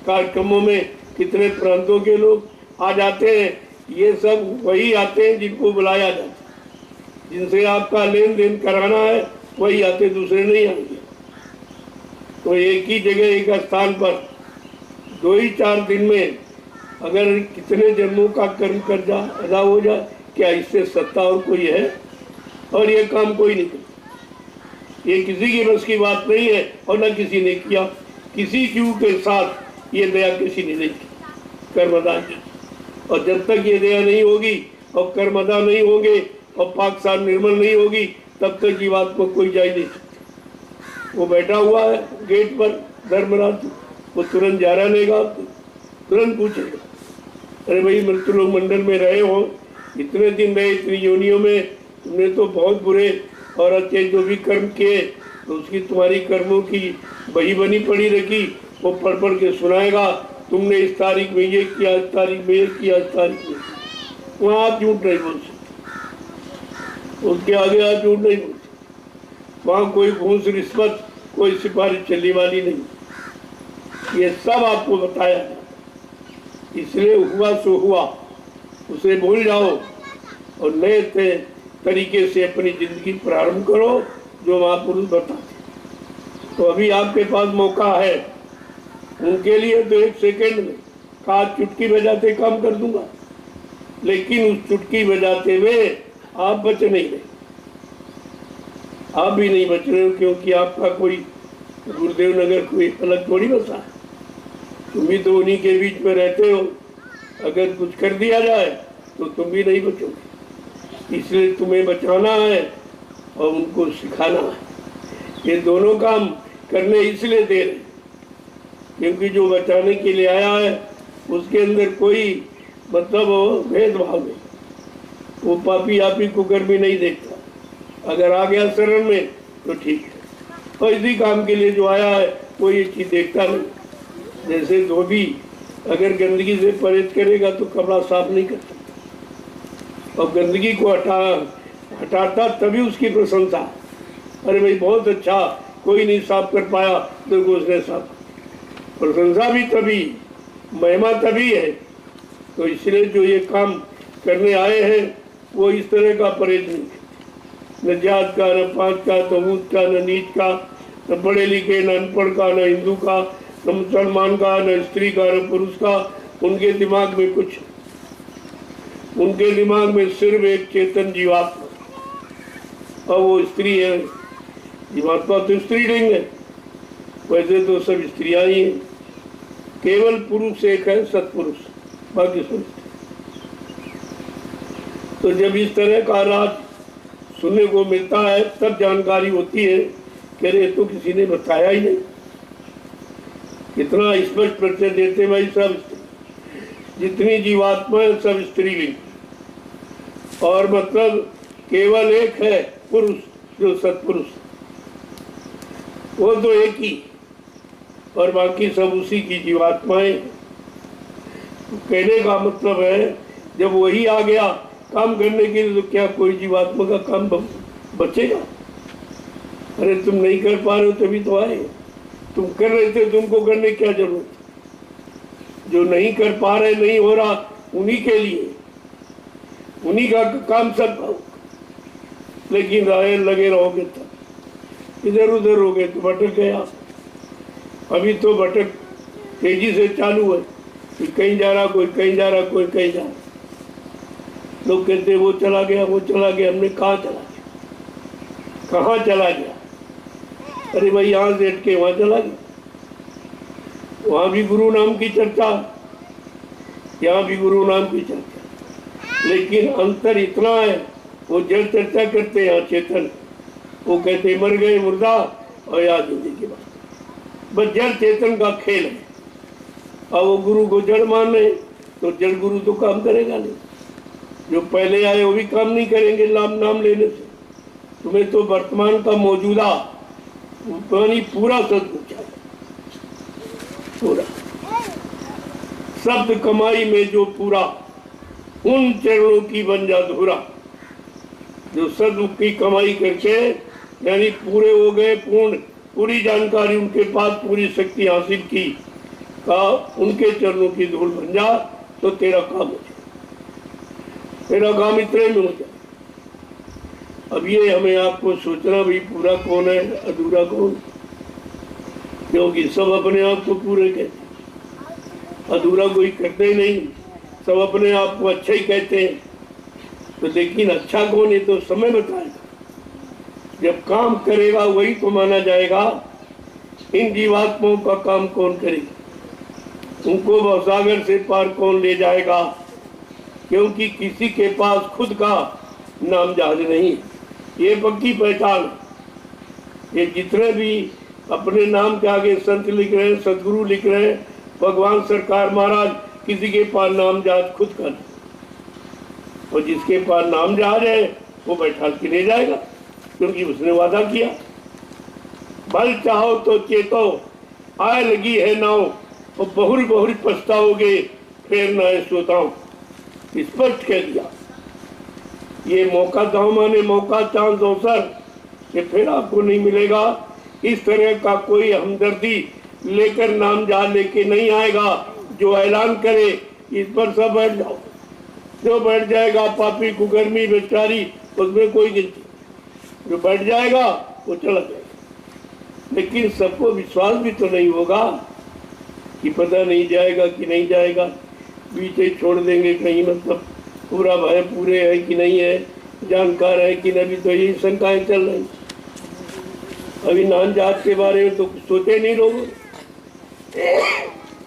कार्यक्रमों में कितने प्रांतों के लोग आ जाते हैं, ये सब वही आते हैं जिनको बुलाया जाता है, जिनसे आपका लेन देन कराना है वही आते, दूसरे नहीं आएंगे। तो एक ही जगह एक स्थान पर 2 ही 4 दिन में अगर कितने जन्मों का कर्म कर जा अदा हो जाए, क्या इससे सत्ता और कोई है? और ये काम कोई नहीं करता। ये किसी की बस की बात नहीं है और न किसी ने किया। किसी जीव के साथ ये दया किसी ने नहीं की, कर्मदा की। और जब तक ये दया नहीं होगी और कर्मदा नहीं होंगे और पाक साफ निर्मल नहीं होगी, तब तक जीवात्मा कोई जा ही नहीं सकती। वो बैठा हुआ है गेट पर धर्मराज, वो तुरंत जा रहेगा, तुरंत पूछेगा, अरे भाई मृत्युलोक मंडल में रहे हो, इतने दिन रहे, इतनी योनियों में, तुमने तो बहुत बुरे और अच्छे जो भी कर्म किए, तो उसकी तुम्हारी कर्मों की बही बनी पड़ी रखी, वो पढ़ पढ़ के सुनाएगा, तुमने इस तारीख में ये किया, इस तारीख में ये किया, इस तारीख में। वहाँ आप झूठ नहीं बोल सकते, उसके आगे आप झूठ नहीं बोल सकते। वहाँ कोई घूस रिश्वत, कोई सिफारिश चलने वाली नहीं। ये सब आपको बताया, इसलिए हुआ सो हुआ, उसे भूल जाओ और नए तरीके से अपनी जिंदगी प्रारंभ करो, जो महापुरुष बताते। तो अभी आपके पास मौका है, उनके लिए तो एक सेकंड में कहा चुटकी बजाते काम कर दूंगा, लेकिन उस चुटकी बजाते हुए आप बच नहीं रहे, आप भी नहीं बच रहे हो, क्योंकि आपका कोई गुरुदेव नगर कोई अलग थोड़ी बसा है, तुम भी तो उन्हीं के बीच में रहते हो। अगर कुछ कर दिया जाए तो तुम भी नहीं बचोगे, इसलिए तुम्हें बचाना है और उनको सिखाना है। ये दोनों काम करने इसलिए दे रहे, क्योंकि जो बचाने के लिए आया है उसके अंदर कोई मतलब भेदभाव नहीं, वो पापी आपी को गर्मी नहीं देखता। अगर आ गया शरण में तो ठीक है, और इसी काम के लिए जो आया है वो ये चीज देखता नहीं। जैसे धोबी अगर गंदगी से परहेज करेगा तो कपड़ा साफ नहीं कर सकता, और गंदगी को हटाता तभी उसकी प्रशंसा, अरे भाई बहुत अच्छा, कोई नहीं साफ कर पाया तो उसने साफ, प्रशंसा भी तभी, महिमा तभी है। तो इसलिए जो ये काम करने आए हैं वो इस तरह का परहेज नहीं, न जात का, न पांच का, न ऊंच का, न नीच का, न पढ़े लिखे, न अनपढ़ का, न हिंदू का, न मुसलमान का, न स्त्री का, न पुरुष का। उनके दिमाग में कुछ, उनके दिमाग में सिर्फ एक चेतन जीवात्मा, और वो स्त्री है। जीवात्मा तो स्त्रीलिंग है, वैसे तो सब स्त्रियां ही हैं, केवल पुरुष एक है, सत्पुरुष, बाकी सब। तो जब इस तरह का राज सुनने को मिलता है तब जानकारी होती है कि अरे तो किसी ने बताया ही नहीं, कितना स्पष्ट परिचय देते भाई सब, जितनी जीवात्मा है सब स्त्रीलिंग, और मतलब केवल एक है पुरुष जो सत्पुरुष, वो तो एक ही, और बाकी सब उसी की जीवात्माएं। कहने का मतलब है जब वही आ गया काम करने के लिए, तो क्या कोई जीवात्मा का काम बचेगा? अरे तुम नहीं कर पा रहे हो तभी तो आए, तुम कर रहे थे, तुमको करने क्या जरूरत? जो नहीं कर पा रहे, नहीं हो रहा, उन्हीं के लिए, उन्हीं का काम सब, लेकिन राय लगे रहोगे तब इधर उधर हो गए तो भटक गया। अभी तो भटक तेजी से चालू है, कहीं जा रहा, कोई कहीं जा रहा, कोई कहीं जा रहा। लोग कहते वो चला गया, वो चला गया, हमने कहाँ चला गया, कहाँ चला गया? अरे भाई यहाँ से हट के वहाँ चला गया, वहाँ भी गुरु नाम की चर्चा, यहाँ भी गुरु नाम की चर्चा, लेकिन अंतर इतना है, वो जड़ चर्चा करते हैं, यहाँ चेतन, वो कहते मर गए मुर्दा और याद होने की बात, बस जड़ चेतन का खेल है। और वो गुरु को जड़ मान रहे तो जड़ गुरु तो काम करेगा नहीं, जो पहले आए वो भी काम नहीं करेंगे नाम लेने से। तुम्हें तो वर्तमान का मौजूदा पानी पूरा सच है, पूरा शब्द कमाई में जो पूरा, उन चरणों की बन जा धुरा, जो सदमुख की कमाई करके यानी पूरे हो गए, पूरी जानकारी उनके पास, पूरी शक्ति हासिल की का, उनके चरणों की धूल बन जा, तो तेरा काम हो जाए, तेरा काम इतने में हो जाए। अब ये हमें आपको सोचना भी, पूरा कौन है, अधूरा कौन, क्योंकि सब अपने आप को पूरे कहते, अधूरा कोई करते ही नहीं, सब अपने आप को अच्छा ही कहते हैं। तो लेकिन अच्छा कौन है तो समय बताएगा, जब काम करेगा वही तो माना जाएगा। इन जीवात्माओं का काम कौन करेगा? उनको भवसागर से पार कौन ले जाएगा? क्योंकि किसी के पास खुद का नाम जहाज नहीं। ये पक्की पहचान। ये जितने भी अपने नाम के आगे संत लिख रहे हैं, सदगुरु लिख रहे हैं, भगवान सरकार महाराज, किसी के पास नाम जहाज खुद का नहीं। और जिसके पास नाम जहाज है वो बैठा के ले जाएगा, क्योंकि उसने वादा किया। बल चाहो तो चेतो, आय लगी है नाव, और बहुर बहुर पछताओगे फिर न सोताओ। स्पष्ट कह दिया। ये मौका दाव माने मौका, चांस, अवसर, कि फिर आपको नहीं मिलेगा। इस तरह का कोई हमदर्दी लेकर नाम जहाज लेके नहीं आएगा जो ऐलान करे इस पर सब बैठ जाओ। जो बैठ जाएगा पापी कुकर्मी बेचारी, उसमें कोई गिनती। जो बैठ जाएगा वो चला जाएगा। लेकिन सबको विश्वास भी तो नहीं होगा कि पता नहीं जाएगा कि नहीं जाएगा, बीच ही छोड़ देंगे कहीं, मतलब पूरा भय पूरे है कि नहीं है, जानकार है कि नहीं, तो यही शंकाएं चल रही। अभी नान जात के बारे में तो सोचे नहीं लोग।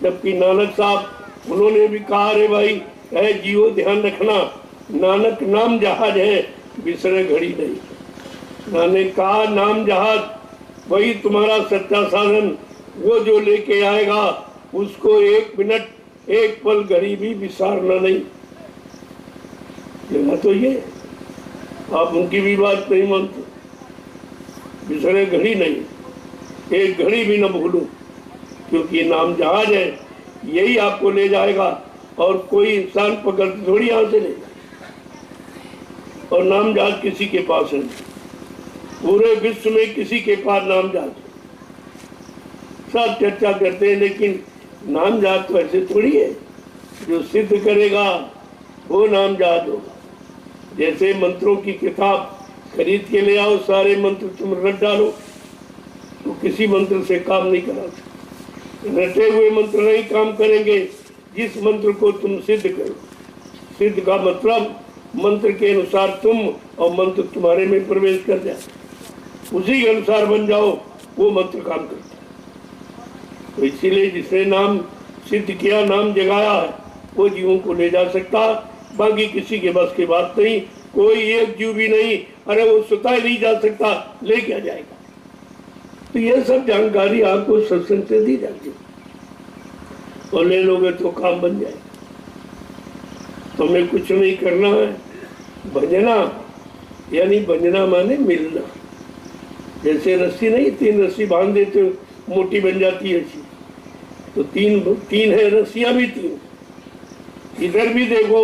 जबकि नानक साहब उन्होंने भी कहा, रे भाई है जीवो ध्यान रखना, नानक नाम जहाज है बिसरे घड़ी नहीं। नानक कहा नाम जहाज वही तुम्हारा सच्चा साधन, वो जो लेके आएगा उसको एक मिनट एक पल घड़ी भी विसारना नहीं। जगह तो ये आप उनकी भी बात नहीं मानते। बिसरे घड़ी नहीं, एक घड़ी भी न भूलो, क्योंकि नाम जहाज है, यही आपको ले जाएगा। और कोई इंसान पकड़ थोड़ी यहाँ से ले जाए। और नाम जहाज किसी के पास है, पूरे विश्व में किसी के पास नाम जहाज। सब चर्चा करते हैं, लेकिन नाम जहाज तो ऐसे थोड़ी है। जो सिद्ध करेगा वो नाम जहाज होगा। जैसे मंत्रों की किताब खरीद के ले आओ, सारे मंत्र तुम रट डालो तो किसी मंत्र से काम नहीं करा सकते। रटे हुए मंत्र नहीं काम करेंगे। जिस मंत्र को तुम सिद्ध करो, सिद्ध का मतलब मंत्र के अनुसार तुम और मंत्र तुम्हारे में प्रवेश कर जाए, उसी के अनुसार बन जाओ, वो मंत्र काम करता है। तो इसीलिए जिसने नाम सिद्ध किया, नाम जगाया है, वो जीवों को ले जा सकता। बाकी किसी के बस की बात नहीं। कोई एक जीव भी नहीं, अरे वो स्वतः नहीं जा सकता, ले क्या जाएगा। तो ये सब जानकारी आपको सत्संग से दी जाती है, और ले लोगे तो काम बन जाएगा। तुम्हें कुछ नहीं करना है। भजना यानी भजना माने मिलना। जैसे रस्सी नहीं, 3 रस्सी बांध देते हो मोटी बन जाती है ऐसी, तो तीन है रस्सियां भी 3। इधर भी देखो,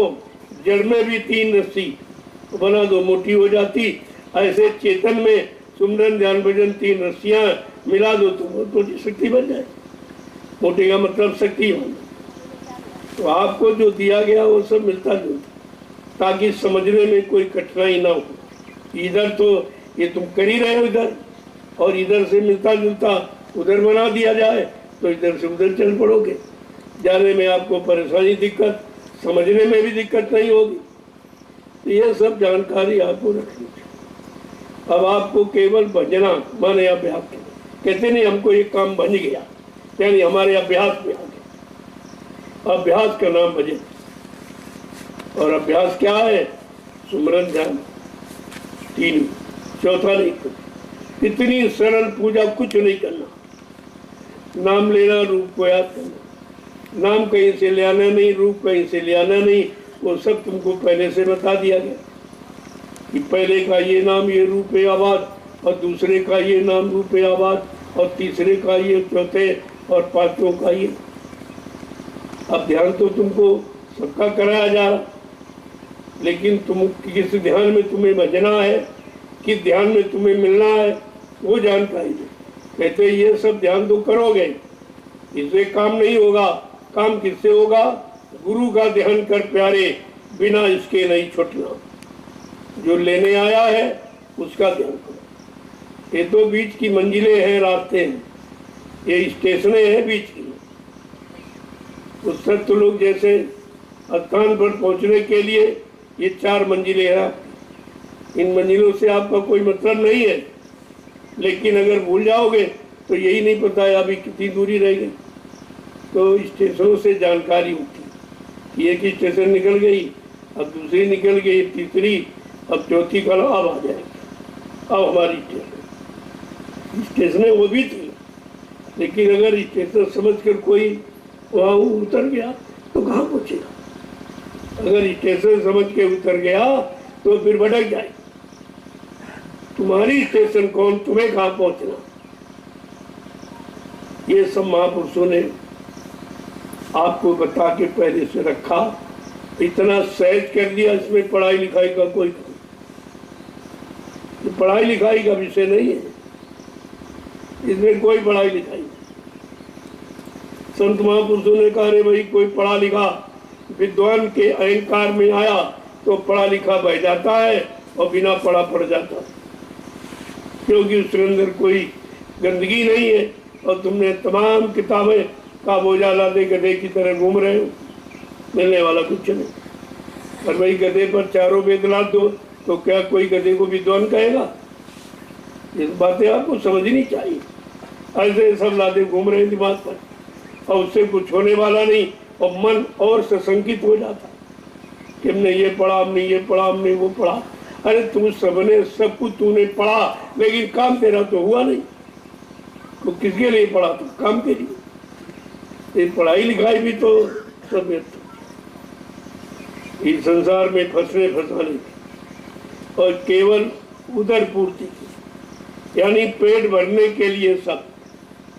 जड़ में भी 3 रस्सी बना दो, मोटी हो जाती। ऐसे चेतन में सुमरन ध्यान भजन 3 रस्सियां मिला दो तो बहुत मोटी शक्ति बन जाए। मोटी का मतलब शक्ति होना। तो आपको जो दिया गया वो सब मिलता जुलता, ताकि समझने में कोई कठिनाई ना हो। इधर तो ये तुम कर ही रहे हो इधर, और इधर से मिलता जुलता उधर बना दिया जाए तो इधर से उधर चल पड़ोगे। जाने में आपको परेशानी, दिक्कत, समझने में भी दिक्कत नहीं होगी। तो ये सब जानकारी आपको रखनी चाहिए। अब आपको केवल भजना माने अभ्यास कहते नहीं, हमको ये काम बन गया, यानी हमारे अभ्यास में आ गया। अभ्यास का नाम भजन। और अभ्यास क्या है? सुमरन ध्यान 3, चौथा नहीं कुछ। इतनी सरल पूजा कुछ नहीं करना। नाम लेना, रूप को याद करना। नाम कहीं से ले आना नहीं, रूप कहीं से ले आना नहीं, वो सब तुमको पहले से बता दिया गया कि पहले का ये नाम ये रूप है आवाज, और दूसरे का ये नाम रूप है आवाज, और तीसरे का ये, चौथे और पांचों का ये। अब ध्यान तो तुमको सबका कराया जा रहा, लेकिन तुम किस ध्यान में तुम्हें भजना है, किस ध्यान में तुम्हें मिलना है, वो जानकारी दे। कहते ये सब ध्यान तो करोगे, इससे काम नहीं होगा। काम किससे होगा? गुरु का ध्यान कर प्यारे, बिना इसके नहीं छूटना। जो लेने आया है उसका ध्यान करो। ये तो बीच की मंजिलें हैं, रास्ते हैं, ये स्टेशनें हैं बीच की। उस सत्य लोग जैसे स्थान पर पहुंचने के लिए ये 4 मंजिलें हैं। इन मंजिलों से आपका कोई मतलब नहीं है, लेकिन अगर भूल जाओगे तो यही नहीं पता है अभी कितनी दूरी रह गई। तो स्टेशनों से जानकारी होती है, एक स्टेशन निकल गई, अब दूसरी निकल गई, तीसरी, अब चौथी कल अब आ जाएगी। अब हमारी स्टेशनें वो भी थी, लेकिन अगर स्टेशन समझ कर कोई वहाँ उतर गया तो कहाँ पहुँचेगा। अगर स्टेशन समझ के उतर गया तो फिर भटक जाए। तुम्हारी स्टेशन कौन, तुम्हें कहाँ पहुँचना, ये सब महापुरुषों ने आपको बता के पहले से रखा। इतना सहज कर दिया, इसमें पढ़ाई लिखाई का कोई, पढ़ाई लिखाई का विषय नहीं है, इसमें कोई पढ़ाई लिखाई नहीं। संत महापुरुषों ने कहा रे भाई, कोई पढ़ा लिखा विद्वान के अहंकार में आया तो पढ़ा लिखा बह जाता है और बिना पढ़ा पड़ जाता है, क्योंकि उसके अंदर कोई गंदगी नहीं है और तुमने तमाम किताबें का बोझा लादे गधे की तरह घूम रहे हो, मिलने वाला कुछ नहीं। और भाई गधे पर चारों वेद लाद दो तो क्या कोई गधे को विद्वान कहेगा। इस बातें आपको समझनी चाहिए। ऐसे सब लादे घूम रहे हैं दिमाग पर और उससे कुछ होने वाला नहीं, और मन और सशंकित हो जाता कि हमने ये पढ़ा, हमने ये पढ़ा, हमने वो पढ़ा। अरे तू सबने सब कुछ तूने पढ़ा, लेकिन काम तेरा तो हुआ नहीं। तो किसके लिए पढ़ा? तो काम के लिए। ये पढ़ाई लिखाई भी तो सब इस संसार में फंसने फंसाने की और केवल उदर पूर्ति की, यानी पेट भरने के लिए सब,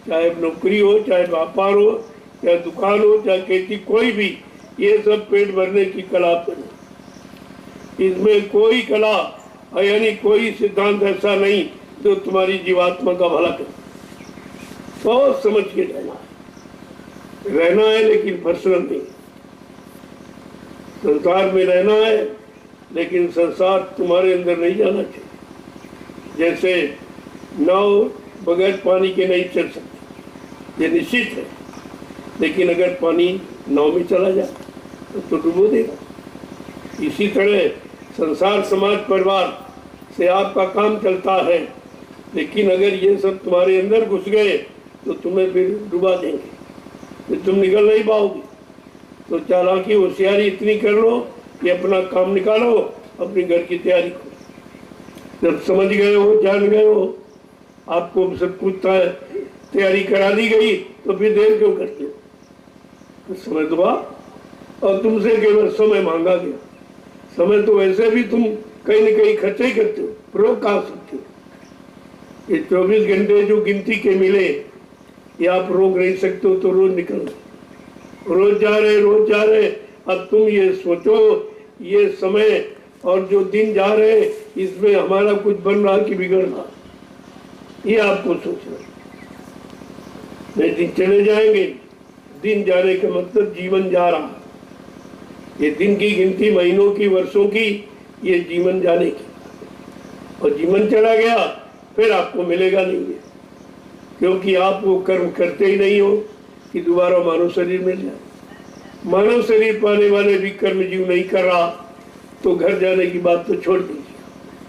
चाहे नौकरी हो, चाहे व्यापार हो, चाहे दुकान हो, चाहे खेती, कोई भी, ये सब पेट भरने की कला पर। इसमें कोई कला यानी कोई सिद्धांत ऐसा नहीं जो तुम्हारी जीवात्मा का भला करे। सोच समझ के रहना है, लेकिन फंसना नहीं। संसार में रहना है, लेकिन संसार तुम्हारे अंदर नहीं जाना चाहिए। जैसे नाव बगैर पानी के नहीं चल सकती, ये निश्चित है, लेकिन अगर पानी नाव में चला जाए तो डुबो देगा। इसी तरह संसार समाज परिवार से आपका काम चलता है, लेकिन अगर ये सब तुम्हारे अंदर घुस गए तो तुम्हें फिर डुबा देंगे, फिर तुम निकल नहीं पाओगे। तो चालाकी होशियारी इतनी कर लो कि अपना काम निकालो, अपने घर की तैयारी करो। जब समझ गए हो, जान गए हो, आपको सब कुछ तैयारी करा दी गई, तो फिर देर क्यों करते हो? तो समय दो, और तुमसे केवल समय मांगा गया। समय तो वैसे भी तुम कहीं न कहीं खर्चे ही करते हो, रोक कहाँ सकते हो। ये 24 घंटे जो गिनती के मिले, ये आप रोक नहीं सकते हो, तो रोज निकल, रोज जा रहे। अब तुम ये सोचो, ये समय और जो दिन जा रहे, इसमें हमारा कुछ बन रहा कि बिगड़ रहा, ये आपको सोचना। नहीं, दिन चले जाएंगे, दिन जाने का मतलब जीवन जा रहा। ये दिन की गिनती महीनों की, वर्षों की, ये जीवन जाने की, और जीवन चला गया फिर आपको मिलेगा नहीं है, क्योंकि आप वो कर्म करते ही नहीं हो कि दोबारा मानव शरीर मिल जाए। मानव शरीर पाने वाले भी कर्म जीव नहीं कर रहा, तो घर जाने की बात तो छोड़ दीजिए,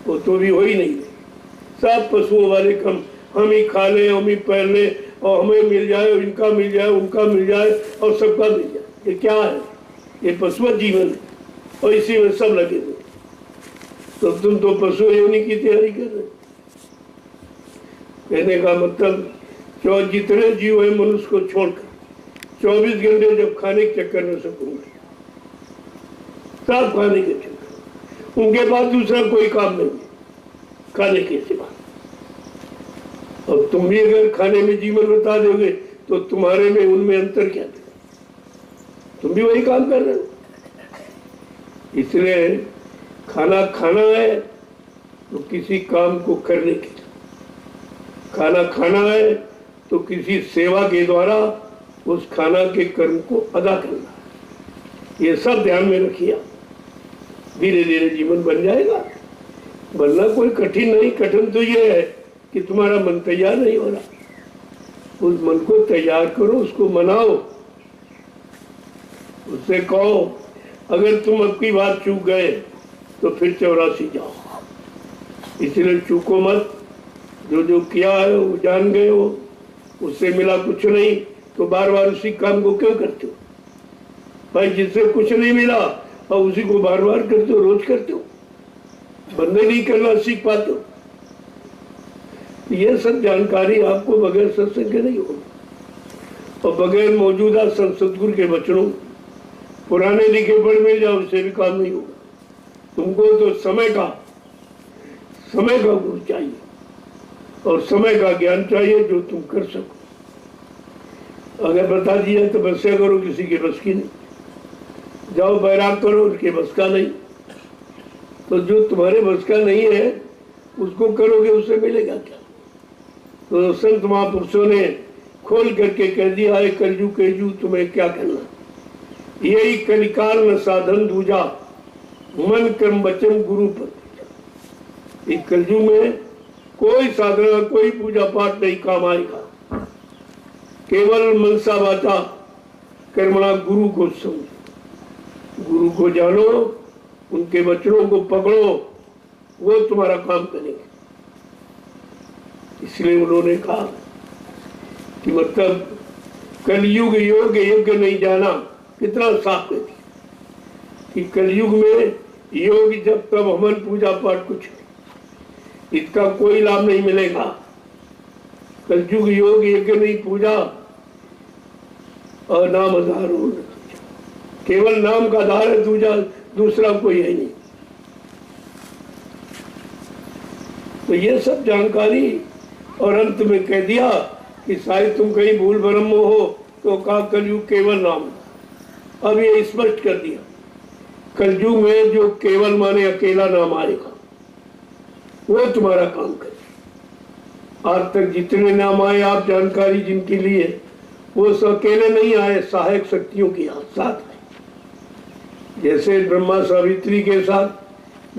वो तो भी हो ही नहीं है। सब पशुओं वाले कम, हम ही खा लें, हम ही पहन लें, और हमें मिल जाए, इनका मिल जाए, उनका मिल जाए, और सबका मिल जाए। ये क्या है? ये पशु जीवन है, और इसी में सब लगे हुए। तो तुम तो पशु योनि की तैयारी कर रहे। कहने का मतलब जितने जीव है मनुष्य को छोड़कर 24 घंटे जब खाने के चक्कर में सब घूमते, सब खाने के चक्कर, उनके पास दूसरा कोई काम नहीं है खाने के सिवा। और तुम भी अगर खाने में जीवन बता दोगे तो तुम्हारे में उनमें अंतर क्या है? तुम भी वही काम कर रहे हो। इसलिए खाना खाना है तो किसी काम को करने के लिए, खाना खाना है तो किसी सेवा के द्वारा उस खाना के कर्म को अदा करना है। ये सब ध्यान में रखिए, धीरे धीरे जीवन बन जाएगा। बनना कोई कठिन नहीं, कठिन तो ये है कि तुम्हारा मन तैयार नहीं हो रहा। उस मन को तैयार करो, उसको मनाओ, उससे कहो अगर तुम अब की बात चूक गए तो फिर 84 जाओ। इसलिए चूको मत, जो जो किया है वो जान गए हो, उससे मिला कुछ नहीं, तो बार बार उसी काम को क्यों करते हो भाई? जिससे कुछ नहीं मिला और उसी को बार बार करते हो, रोज करते हो, बंदे नहीं करना सीख पाते हो। ये सब जानकारी आपको बगैर सत्संग के नहीं होगी, और बगैर मौजूदा सदगुरु के वचनों, पुराने लिखे पढ़ मिल जाओ, उससे भी काम नहीं होगा। तुमको तो समय का गुरु चाहिए और समय का ज्ञान चाहिए जो तुम कर सको। अगर बता दिया तो बस्या करो, किसी के बस की नहीं। जाओ बैराग करो, उनके बस का नहीं। तो जो तुम्हारे बस का नहीं है उसको करोगे, उससे मिलेगा क्या? तो संत महापुरुषों ने खोल करके कह दिया है, कलजू केजू तुम्हें क्या करना, यही कलिकाल न साधन दूजा, मन कर्म वचन गुरु पर। इस कलजू में कोई साधना, कोई पूजा पाठ नहीं काम आएगा। केवल मनसा वाचा कर्मणा गुरु को समझो, गुरु को जानो, उनके वचनों को पकड़ो, वो तुम्हारा काम करेंगे। इसलिए उन्होंने कहा कि मतलब कलयुग योग यज्ञ नहीं जाना, कितना साफ है कि कलयुग में योग जब तब हवन पूजा पाठ कुछ नहीं, इसका कोई लाभ नहीं मिलेगा। कलयुग योग यज्ञ नहीं, पूजा और नाम आधार हो, केवल नाम का आधार है, दूसरा कोई है नहीं। तो ये सब जानकारी, और अंत में कह दिया कि शायद तुम कहीं भूल भ्रम में हो, तो कहा कलयुग केवल नाम। अब ये स्पष्ट कर दिया, कलयुग में जो केवल माने अकेला नाम आएगा, वो तुम्हारा काम करे। आज तक जितने नाम आए आप जानकारी जिनके लिए, वो सब अकेले नहीं आए, सहायक शक्तियों के साथ में। जैसे ब्रह्मा सावित्री के साथ,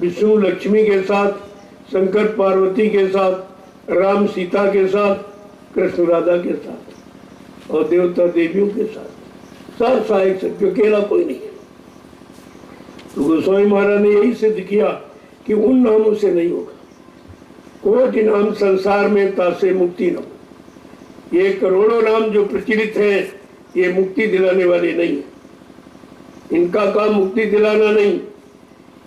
विष्णु लक्ष्मी के साथ, शंकर पार्वती के साथ, राम सीता के साथ, कृष्ण राधा के साथ, और देवता देवियों के साथ, सब सहायक शक्ति, अकेला कोई नहीं है। तो गोस्वामी महाराज ने यही सिद्ध किया कि उन नामों से नहीं होगा। कोटि नाम संसार में तासे मुक्ति न हो। ये करोड़ों नाम जो प्रचलित है, ये मुक्ति दिलाने वाले नहीं है। इनका काम मुक्ति दिलाना नहीं,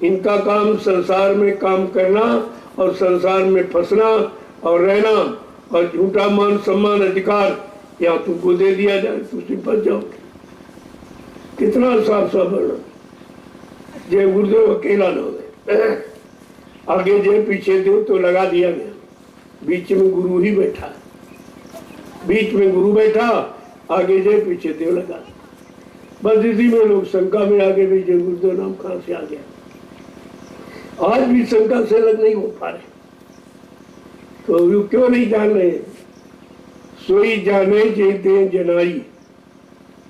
इनका काम संसार में काम करना और संसार में फंसना और रहना, और झूठा मान सम्मान अधिकार या तुमको दे दिया जाए तो तुम फंस जाओगे। कितना साफ साफ वर्णन। जय गुरुदेव अकेला न हो, आगे जय पीछे देव तो लगा दिया गया, बीच में गुरु ही बैठा है। बीच में गुरु बैठा, आगे जय पीछे देव लगा। बस इसी में लोग शंका में आगे भी जय गुरुदेव नाम कहां से आ गया। आज भी शंका से अलग नहीं हो पा रहे, तो क्यों नहीं जान रहे? सोई जाने जे दे जनाई,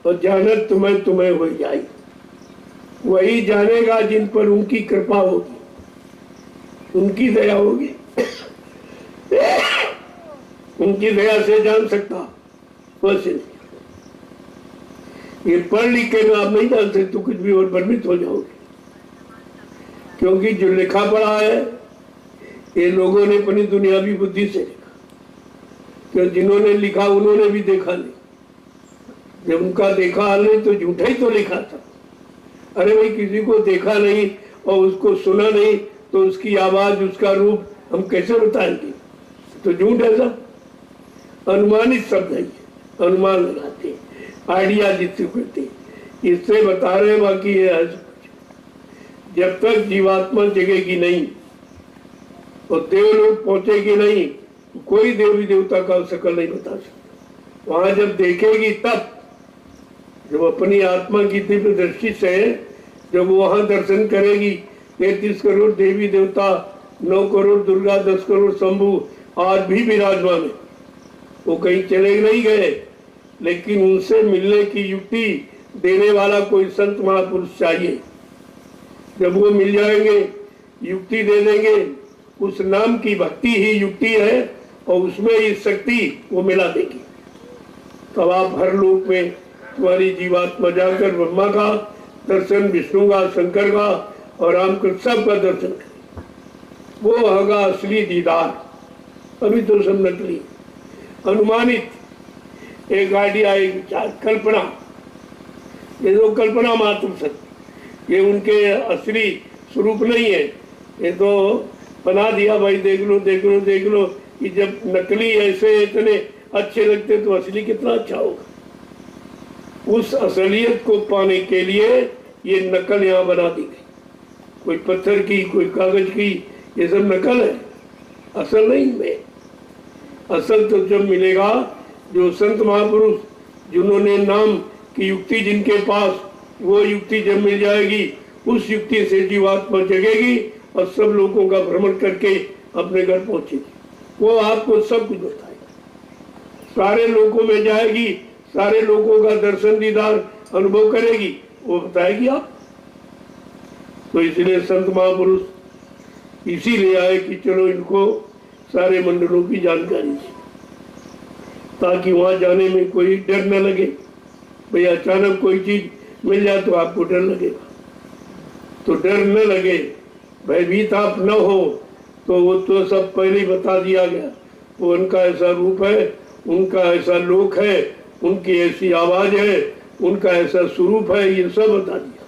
और जानत तुम्हें हो जाई। वही जानेगा जिन पर उनकी कृपा होगी, उनकी दया होगी। उनकी दया से जान सकता, वैसे नहीं। ये पढ़ लिख के आप नहीं जान सकते, तो कुछ भी और भ्रमित हो जाओगे। क्योंकि जो लिखा पढ़ा है ये लोगों ने अपनी दुनियावी बुद्धि से लिखा, क्यों जिन्होंने लिखा उन्होंने भी देखा नहीं। जब उनका देखा हाल नहीं तो झूठा ही तो लिखा था। अरे भाई, किसी को देखा नहीं और उसको सुना नहीं, तो उसकी आवाज, उसका रूप हम कैसे बताएंगे? तो झूठ है सब, अनुमानित शब्द है, अनुमान लगाते, आइडिया जिससे करते, इससे बता रहे। बाकी ये है, जब तक जीवात्मा जगेगी नहीं और देवलोक पहुंचेगी नहीं, कोई देवी देवता का शकल नहीं बता सकता। वहां जब देखेगी तब, जब अपनी आत्मा की दिव्य दृष्टि से जब वहां दर्शन करेगी, 33 करोड़ देवी देवता, 9 करोड़ दुर्गा, 10 करोड़ शंभु आज भी विराजमान है। वो कहीं चले नहीं गए, लेकिन उनसे मिलने की युक्ति देने वाला कोई संत महापुरुष चाहिए। जब वो मिल जाएंगे, युक्ति दे देंगे। उस नाम की भक्ति ही युक्ति है, और उसमें ये शक्ति वो मिला देगी। तब आप हर लोक में तुम्हारी जीवात्मा जाकर ब्रह्मा का दर्शन, विष्णु का, शंकर का और रामकृष्ण सब का दर्शन करें। वो होगा असली दीदार, अभी तो सब नकली, अनुमानित, एक आइडिया, एक विचार, कल्पना, ये तो कल्पना मात्र सत्य, ये उनके असली स्वरूप नहीं है। ये तो बना दिया भाई, देख लो देख लो देख लो, कि जब नकली ऐसे इतने अच्छे लगते तो असली कितना अच्छा होगा। उस असलियत को पाने के लिए ये नकल यहाँ बना दी गई, कोई पत्थर की, कोई कागज की, ये सब नकल है, असल नहीं में। असल तो जब मिलेगा जो संत महापुरुष जिन्होंने नाम की युक्ति जिनके पास, वो युक्ति जब मिल जाएगी, उस युक्ति से जीवात्मा जगेगी और सब लोगों का भ्रमण करके अपने घर पहुंचेगी। वो आपको सब कुछ बताएगा, सारे लोगों में जाएगी, सारे लोगों का दर्शन दीदार अनुभव करेगी, वो बताएगी आप। तो इसलिए संत महापुरुष इसीलिए आए कि चलो इनको सारे मंडलों की जानकारी दी, ताकि वहां जाने में कोई डर न लगे। भाई अचानक कोई चीज मिल जाए तो आपको डर लगेगा, तो डर न लगे, भयभीत आप न हो, तो वो तो सब पहले ही बता दिया गया। वो उनका ऐसा रूप है, उनका ऐसा लोक है, उनकी ऐसी आवाज है, उनका ऐसा स्वरूप है, ये सब बता दिया।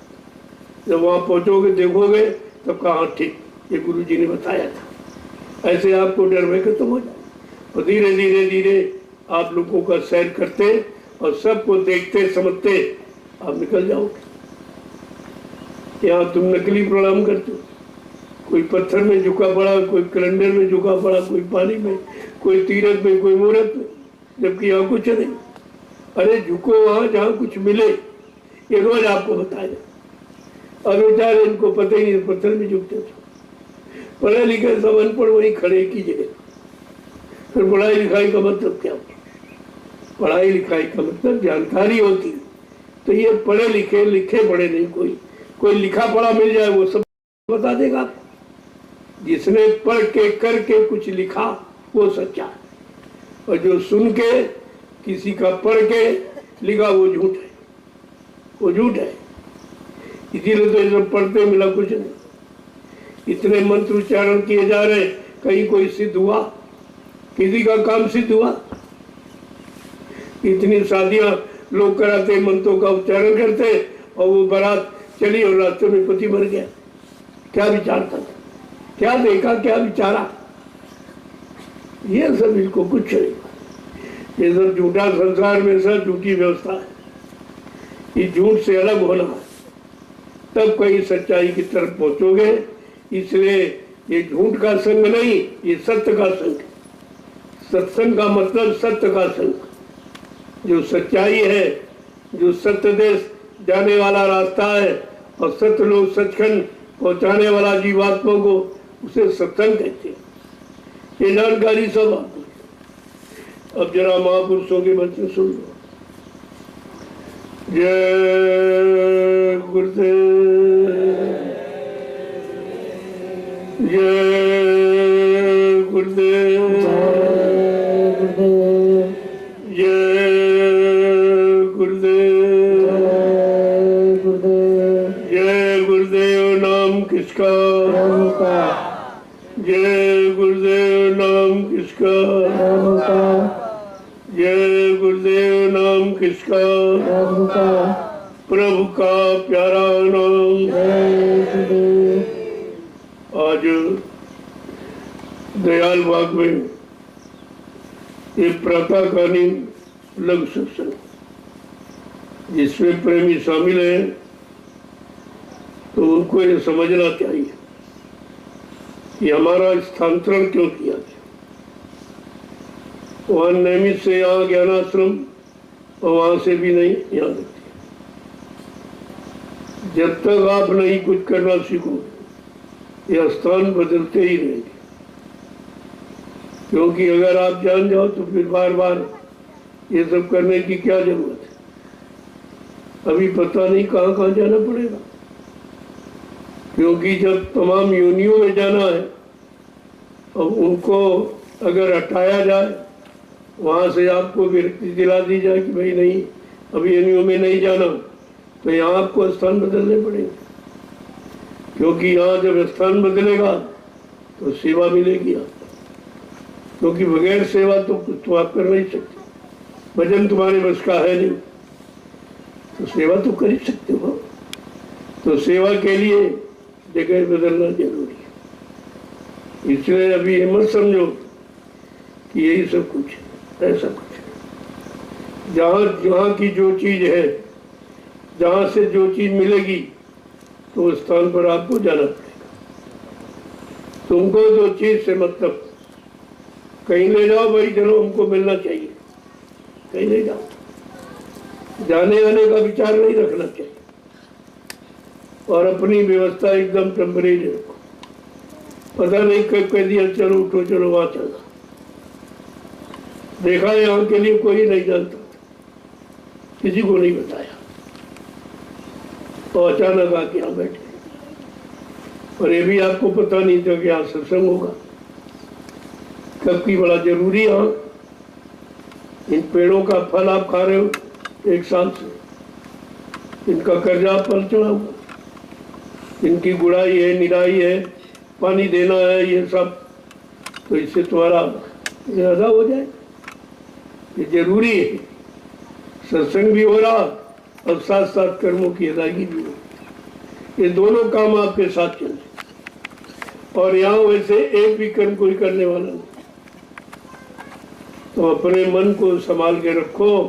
जब वहां पहुंचोगे देखोगे तब कहा ठीक, ये गुरु जी ने बताया था। ऐसे आपको डर में खत्म हो जाए और धीरे धीरे धीरे आप लोगों का सैर करते और सबको देखते समझते आप निकल जाओगे। यहाँ तुम नकली प्रणाम करते हो, कोई पत्थर में झुका पड़ा, कोई कैलेंडर में झुका पड़ा, कोई पानी में, कोई तीरथ में, कोई मुहूर्त में, जबकि यहाँ कुछ नहीं। अरे झुको वहां जहाँ कुछ मिले, ये रोज आपको बताया। और बेचारे इनको पता ही नहीं, पत्थर में झुकते थे। पढ़े लिखे सब अनपढ़ वही खड़े की जगह। फिर पढ़ाई लिखाई का मतलब क्या? पढ़ाई लिखाई का मतलब जानकारी होती, तो ये पढ़े लिखे, लिखे पढ़े नहीं, कोई लिखा पढ़ा मिल जाए वो सब बता देगा। जिसने पढ़ के करके कुछ लिखा वो सच्चा है, और जो सुन के किसी का पढ़ के लिखा वो झूठ है, वो झूठ है। इसीलिए तो ये सब पढ़ते मिला कुछ नहीं। इतने मंत्र उच्चारण किए जा रहे, कहीं कोई सिद्ध हुआ? किसी का काम सिद्ध हुआ? इतनी शादियां लोग कराते, मंत्रों का उच्चारण करते, और वो बारात चली और रास्ते में पति मर गया। क्या विचारता था, क्या देखा, क्या विचारा? ये सब इसको कुछ नहीं। ये सब झूठा संसार में, सब झूठी व्यवस्था है। ये झूठ से अलग होना है, तब कहीं सच्चाई की तरफ पहुंचोगे। इसलिए ये झूठ का संग नहीं, ये सत्य का संग। सत्संग का मतलब सत्य का संग, जो सच्चाई है, जो सत्य देश जाने वाला रास्ता है, और सत्य लोग सचखंड पहुंचाने वाला जीवात्मा को, उसे सत्संग कहते हैं। ये जानकारी सब आपको। अब जरा महापुरुषों के वचन सुन लो। जय गुरुदेव, जय गुरुदेव, जय गुरुदेव, जय गुरुदेव। नाम किसका? जय गुरुदेव। नाम किसका? जय गुरुदेव। नाम किसका? प्रभु का प्यारा नाम। आज दयाल बाग में एक प्रातःकालीन लघु सत्संग, जिसमें प्रेमी शामिल है, तो उनको ये समझना चाहिए कि हमारा स्थानांतरण क्यों किया गया। वहां नियमित से यहाँ ज्ञानाश्रम, और वहां से भी नहीं यहाँ रखती। जब तक आप नहीं कुछ करना सीखोगे, यह स्थान बदलते ही रहेंगे। क्योंकि अगर आप जान जाओ तो फिर बार बार ये सब करने की क्या जरूरत है। अभी पता नहीं कहाँ कहाँ जाना पड़ेगा, क्योंकि जब तमाम योनियों में जाना है, और उनको अगर हटाया जाए, वहाँ से आपको विरक्ति दिला दी जाए कि भाई नहीं, अभी योनियों में नहीं जाना, तो यहाँ आपको स्थान बदलने पड़ेंगे। क्योंकि यहाँ जब स्थान बदलेगा तो सेवा मिलेगी आपको। क्योंकि बगैर सेवा तो आप कर नहीं सकते, भजन तुम्हारे बस का है नहीं, तो सेवा तो कर ही सकते हो। तो सेवा के लिए जगह बदलना जरूरी है। इसलिए अभी ये मत समझो कि यही सब कुछ है, ऐसा कुछ है। जहाँ की जो चीज है, जहाँ से जो चीज मिलेगी, तो उस स्थान पर आपको जाना पड़ेगा। तुमको जो चीज से मतलब, कहीं ले जाओ भाई, चलो हमको मिलना चाहिए, कहीं ले जाओ, जाने आने का विचार नहीं रखना चाहिए। और अपनी व्यवस्था एकदम टेम्परेरी रखो। पता नहीं कब कह दिया चलो उठो चलो वहां चला, देखा यहाँ के लिए कोई नहीं जानता, किसी को नहीं बताया, तो अचानक आके यहाँ बैठे। और ये भी आपको पता नहीं था कि यहाँ सत्संग होगा, कब की बड़ा जरूरी है। इन पेड़ों का फल आप खा रहे हो 1 साल से, इनका कर्जा फल चढ़ा हुआ, इनकी गुड़ाई है, निराई है, पानी देना है, ये सब, तो इससे तुम्हारा ज्यादा हो जाए, ये जरूरी है। सत्संग भी हो रहा और साथ साथ कर्मों की अदायगी भी हो, ये दोनों काम आपके साथ चल रहे। और यहाँ वैसे एक भी कर्म कोई करने वाला नहीं, तो अपने मन को संभाल के रखो,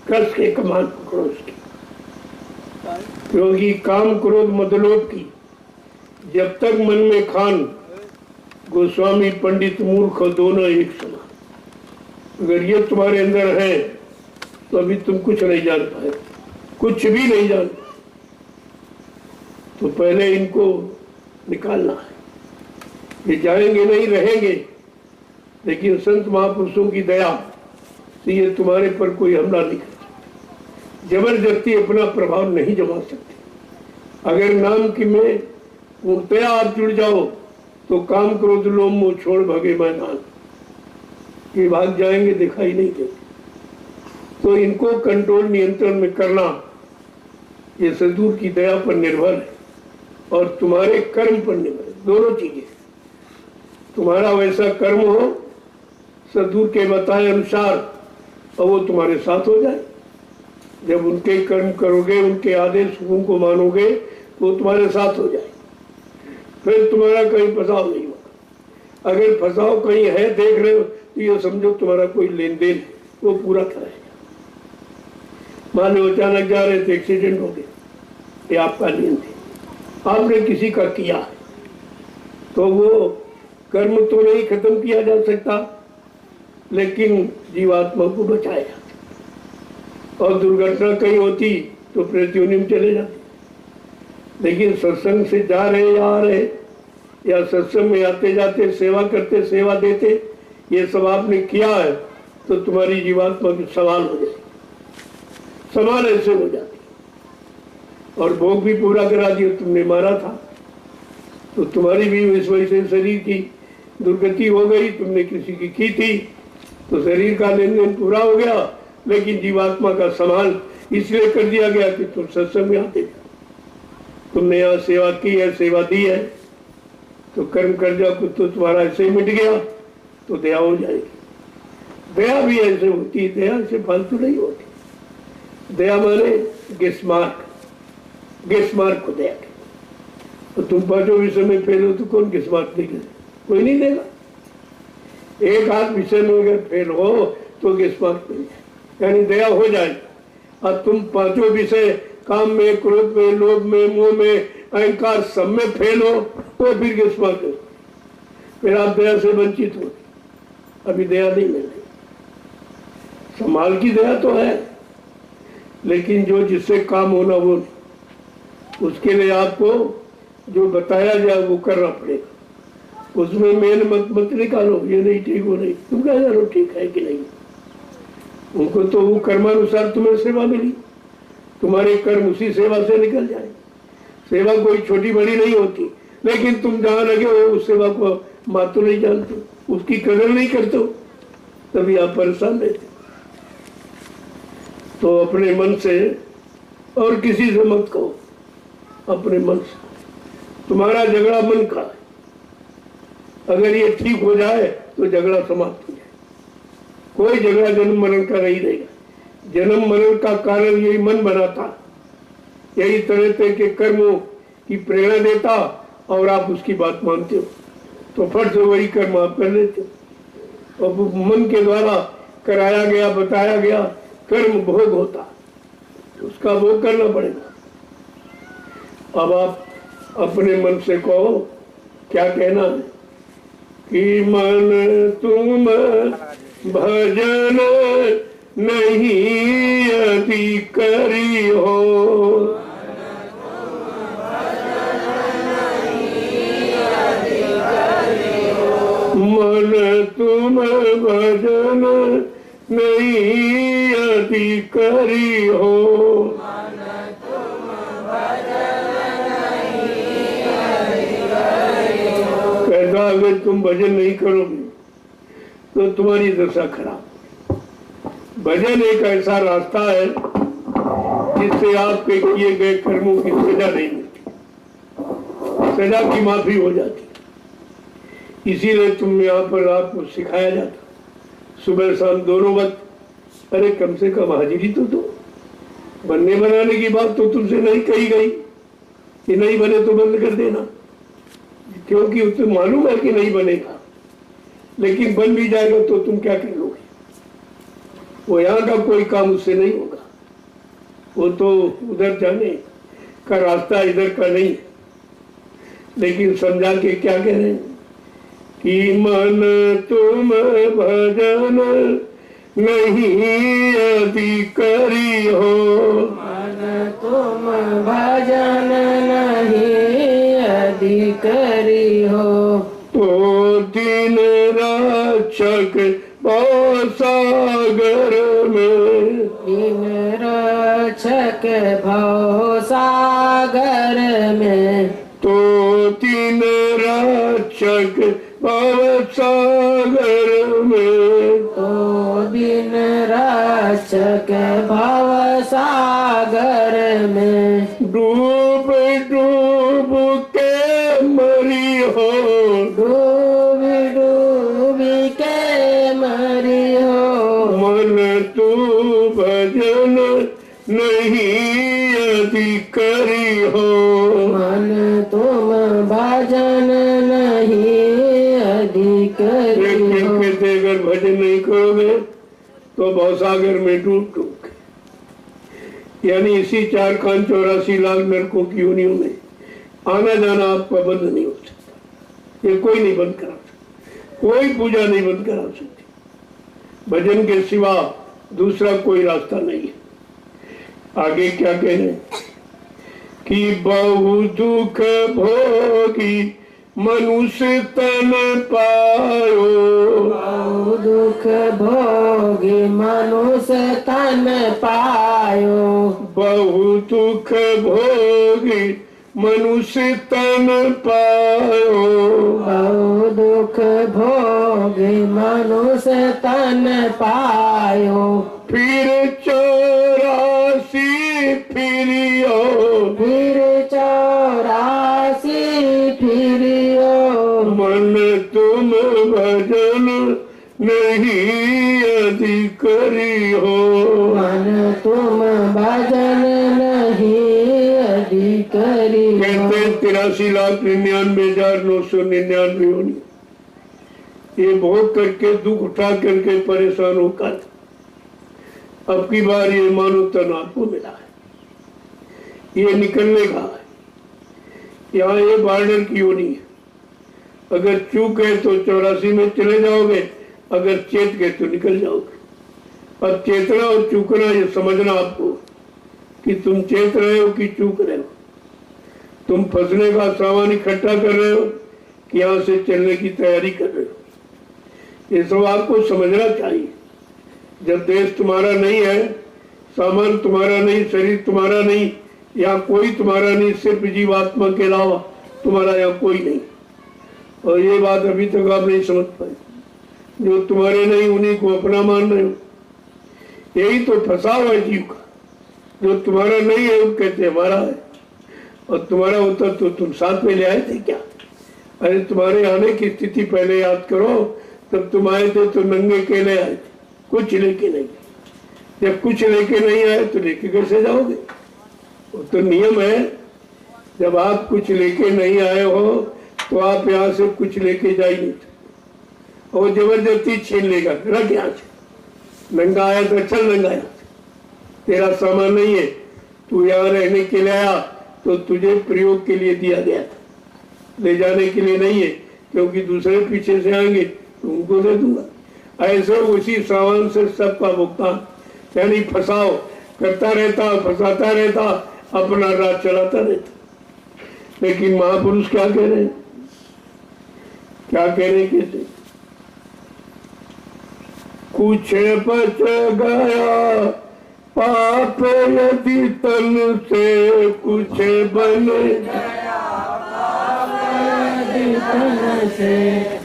कस के कमान पकड़ो उसकी, क्योंकि काम क्रोध मदलोभ की जब तक मन में खान, गोस्वामी पंडित मूर्ख दोनों एक समान। अगर ये तुम्हारे अंदर है तो अभी तुम कुछ नहीं जान पाए, कुछ भी नहीं जान पाए, तो पहले इनको निकालना है। ये जाएंगे नहीं, रहेंगे, लेकिन संत महापुरुषों की दया से ये तुम्हारे पर कोई हमला नहीं कर सकते, जबरदस्ती अपना प्रभाव नहीं जमा सकते। अगर नाम की में पूर्णतया आप जुड़ जाओ तो काम क्रोध लोभ मोह छोड़ भागे मैदान, ये भाग जाएंगे, दिखाई नहीं देते। तो इनको कंट्रोल नियंत्रण में करना ये सद्गुरु की दया पर निर्भर है और तुम्हारे कर्म पर निर्भर है। दोनों चीजें, तुम्हारा वैसा कर्म हो सद्गुरु के बताए अनुसार और वो तुम्हारे साथ हो जाए। जब उनके कर्म करोगे, उनके आदेश को मानोगे, तो तुम्हारे साथ हो जाए, फिर तुम्हारा कहीं फंसाव नहीं होगा। अगर फंसाव कहीं है देख रहे हो तो ये समझो तुम्हारा कोई लेन देन है, वो पूरा कराएगा। मान लो अचानक जा रहे थे, एक्सीडेंट हो गया, ये आपका लेन देन, आपने किसी का किया है, तो वो कर्म तो नहीं खत्म किया जा सकता, लेकिन जीवात्मा को बचाया जाता। और दुर्घटना कहीं होती तो प्रेतयोनि में चले जाते। लेकिन सत्संग से जा रहे या आ रहे, या सत्संग में आते जाते सेवा करते, सेवा देते, ये सब आपने किया है, तो तुम्हारी जीवात्मा की सवाल हो जाए, सवाल ऐसे हो जाती। और भोग भी पूरा करा दिया, तुमने मारा था तो तुम्हारी भी इस वजह से शरीर की दुर्गति हो गई, तुमने किसी की थी तो शरीर का लेन देन पूरा हो गया, लेकिन जीवात्मा का संभाल इसलिए कर दिया गया कि तुम सत्संग में आते, तुमने यहाँ सेवा की है, सेवा दी है, तो कर्म कर जाओ तो तुम्हारा ऐसे मिट गया, तो दया हो जाएगी। दया भी ऐसे होती है, दया से फालतू नहीं होती। दया माने गेस्मार्क को दया। तो तुम 5 विषय में फेल हो तो कौन गेस्मार्क देगा? कोई नहीं देगा। एक आध विषय में अगर फेल हो तो गेस्मार्क मिल जाए, यानी दया हो जाए। और तुम 5 विषय काम में, क्रोध में, लोभ में, मोह में, अहंकार सब में फेल हो तो फिर गेस्मार्क, फिर आप दया से वंचित हो। अभी दया नहीं मिल रही। संभाल की दया तो है, लेकिन जो जिससे काम होना वो नहीं, उसके लिए आपको जो बताया जाए वो करना पड़ेगा। उसमें मेन मत निकालो, ये नहीं ठीक, वो नहीं, तुम क्या जानो ठीक है कि नहीं। उनको तो वो कर्मानुसार तुम्हें सेवा मिली, तुम्हारे कर्म उसी सेवा से निकल जाए। सेवा कोई छोटी बड़ी नहीं होती, लेकिन तुम जहाँ लगे हो उस सेवा को मात तो नहीं जानते, उसकी कदर नहीं करते हो, तभी आप परेशान रहते। तो अपने मन से और किसी से मत कहो, अपने मन से। तुम्हारा झगड़ा मन का है, अगर ये ठीक हो जाए तो झगड़ा समाप्त हो जाए। कोई झगड़ा जन्म मरण का नहीं रहेगा। जन्म मरण का कारण यही मन बनाता, यही तरह तरह के कर्मों की प्रेरणा देता और आप उसकी बात मानते हो तो फट से वही कर्म आप कर लेते हो। और मन के द्वारा कराया गया बताया गया कर्म भोग होता, तो उसका भोग करना पड़ेगा। अब आप अपने मन से कहो क्या कहना है कि मन तुम भजन नहीं यदि करी हो, मन तुम भजन नहीं यदि करी हो, कहता अगर तुम भजन नहीं करोगे तो तुम्हारी दशा खराब। भजन एक ऐसा रास्ता है जिससे आपके किए गए कर्मों की सजा नहीं मिलती, सजा की माफी हो जाती। इसीलिए तुम यहाँ पर आपको सिखाया जाता सुबह शाम दोनों वक्त। अरे कम से कम हाजिरी तो दो। बनने बनाने की बात तो तुमसे नहीं कही गई कि नहीं बने तो बंद कर देना, क्योंकि उसे मालूम है कि नहीं बनेगा, लेकिन बन भी जाएगा तो तुम क्या कर लोगे। वो यहाँ का कोई काम उससे नहीं होगा, वो तो उधर जाने का रास्ता इधर का नहीं है। लेकिन समझा के क्या कह रहे हैं कि मन तुम भजन नहीं यदि करी हो, मन तुम भजन नहीं यदि करी हो, तो दिन रक्षक भवसागर में, दिन रक्षक भवसागर में, तो दिन रक्षक भवसागर में, तो दिन रक्षक भवसागर में, डूब डूब के मरी हो, डूब डूब के मरी हो, मन तू भजन नहीं यदि करी हो, मन तुम भजन नहीं यदि करी हो, कहते अगर भजन नहीं करोगे तो भवसागर में डूब डूब के, यानी इसी 4 कान 84 लाख नरकों की योनियों में आना जाना आपका बंद नहीं हो सकता। ये कोई नहीं बंद करा सकता, कोई पूजा नहीं बंद करा सकती। भजन के सिवा दूसरा कोई रास्ता नहीं है। आगे क्या कह रहे हैं कि बहु दुख भोगी मनुष्य तन पायो, बहु दुख भोगी मनुष्य तन पायो, बहु दुख भोगी मनुष्य तन पायो, बहु दुख भोगी मनुष्य तन पायो, फिर 84 फिरियो, फिर 84 फिरियो, मन तुम भजन नहीं यदि करी हो, मन तुम भजन नहीं यदि करी हो, कहते 83,99,999 होनी। ये भोग करके दुख उठा करके परेशान होकर अब की बार ये मानो तन आपको मिला है, ये निकलने का है। यहाँ ये बॉर्डर की योनी है। अगर चूक गए तो 84 में चले जाओगे, अगर चेत गए तो निकल जाओगे। अब चेतना और चूकना ये समझना आपको कि तुम चेत रहे हो कि चूक रहे हो, तुम फंसने का सामान इकट्ठा कर रहे हो कि यहाँ से चलने की तैयारी कर रहे हो। ये सब आपको समझना चाहिए। जब देश तुम्हारा नहीं है, सामान तुम्हारा नहीं, शरीर तुम्हारा नहीं, यहाँ कोई तुम्हारा नहीं, सिर्फ जीवात्मा के अलावा तुम्हारा यहाँ कोई नहीं। और ये बात अभी तक आप नहीं समझ पाए। जो तुम्हारे नहीं उन्हीं को अपना मान रहे हो। यही तो फंसाव है जीव का। जो तुम्हारा नहीं है वो कहते हमारा है, और तुम्हारा होता तो तुम साथ में ले आए थे क्या? अरे तुम्हारे आने की स्थिति पहले याद करो, तब तुम आए थे तो नंगे केले आए थे, कुछ लेके नहीं। जब कुछ लेके नहीं आए तो लेके कैसे जाओगे? वो तो नियम है, जब आप कुछ लेके नहीं आए हो तो आप यहाँ से कुछ लेके जा ही नहीं, और जबरदस्ती छीन लेगा, रख यहाँ से। नंगा आया तो चल नंगा, यहाँ तेरा सामान नहीं है, तू यहाँ रहने के लिए आया तो तुझे प्रयोग के लिए दिया गया था, ले जाने के लिए नहीं है, क्योंकि दूसरे पीछे से आएंगे तो उनको दे दूंगा। ऐसे उसी सामान से सबका भुगतान, यानी फंसाओ करता रहता, फंसाता रहता, अपना राज चलाता रहता। लेकिन महापुरुष क्या कह रहे हैं, क्या कह रहे हैं? कैसे कुछ बच गया पाप यदि तन से, कुछ बन तन से,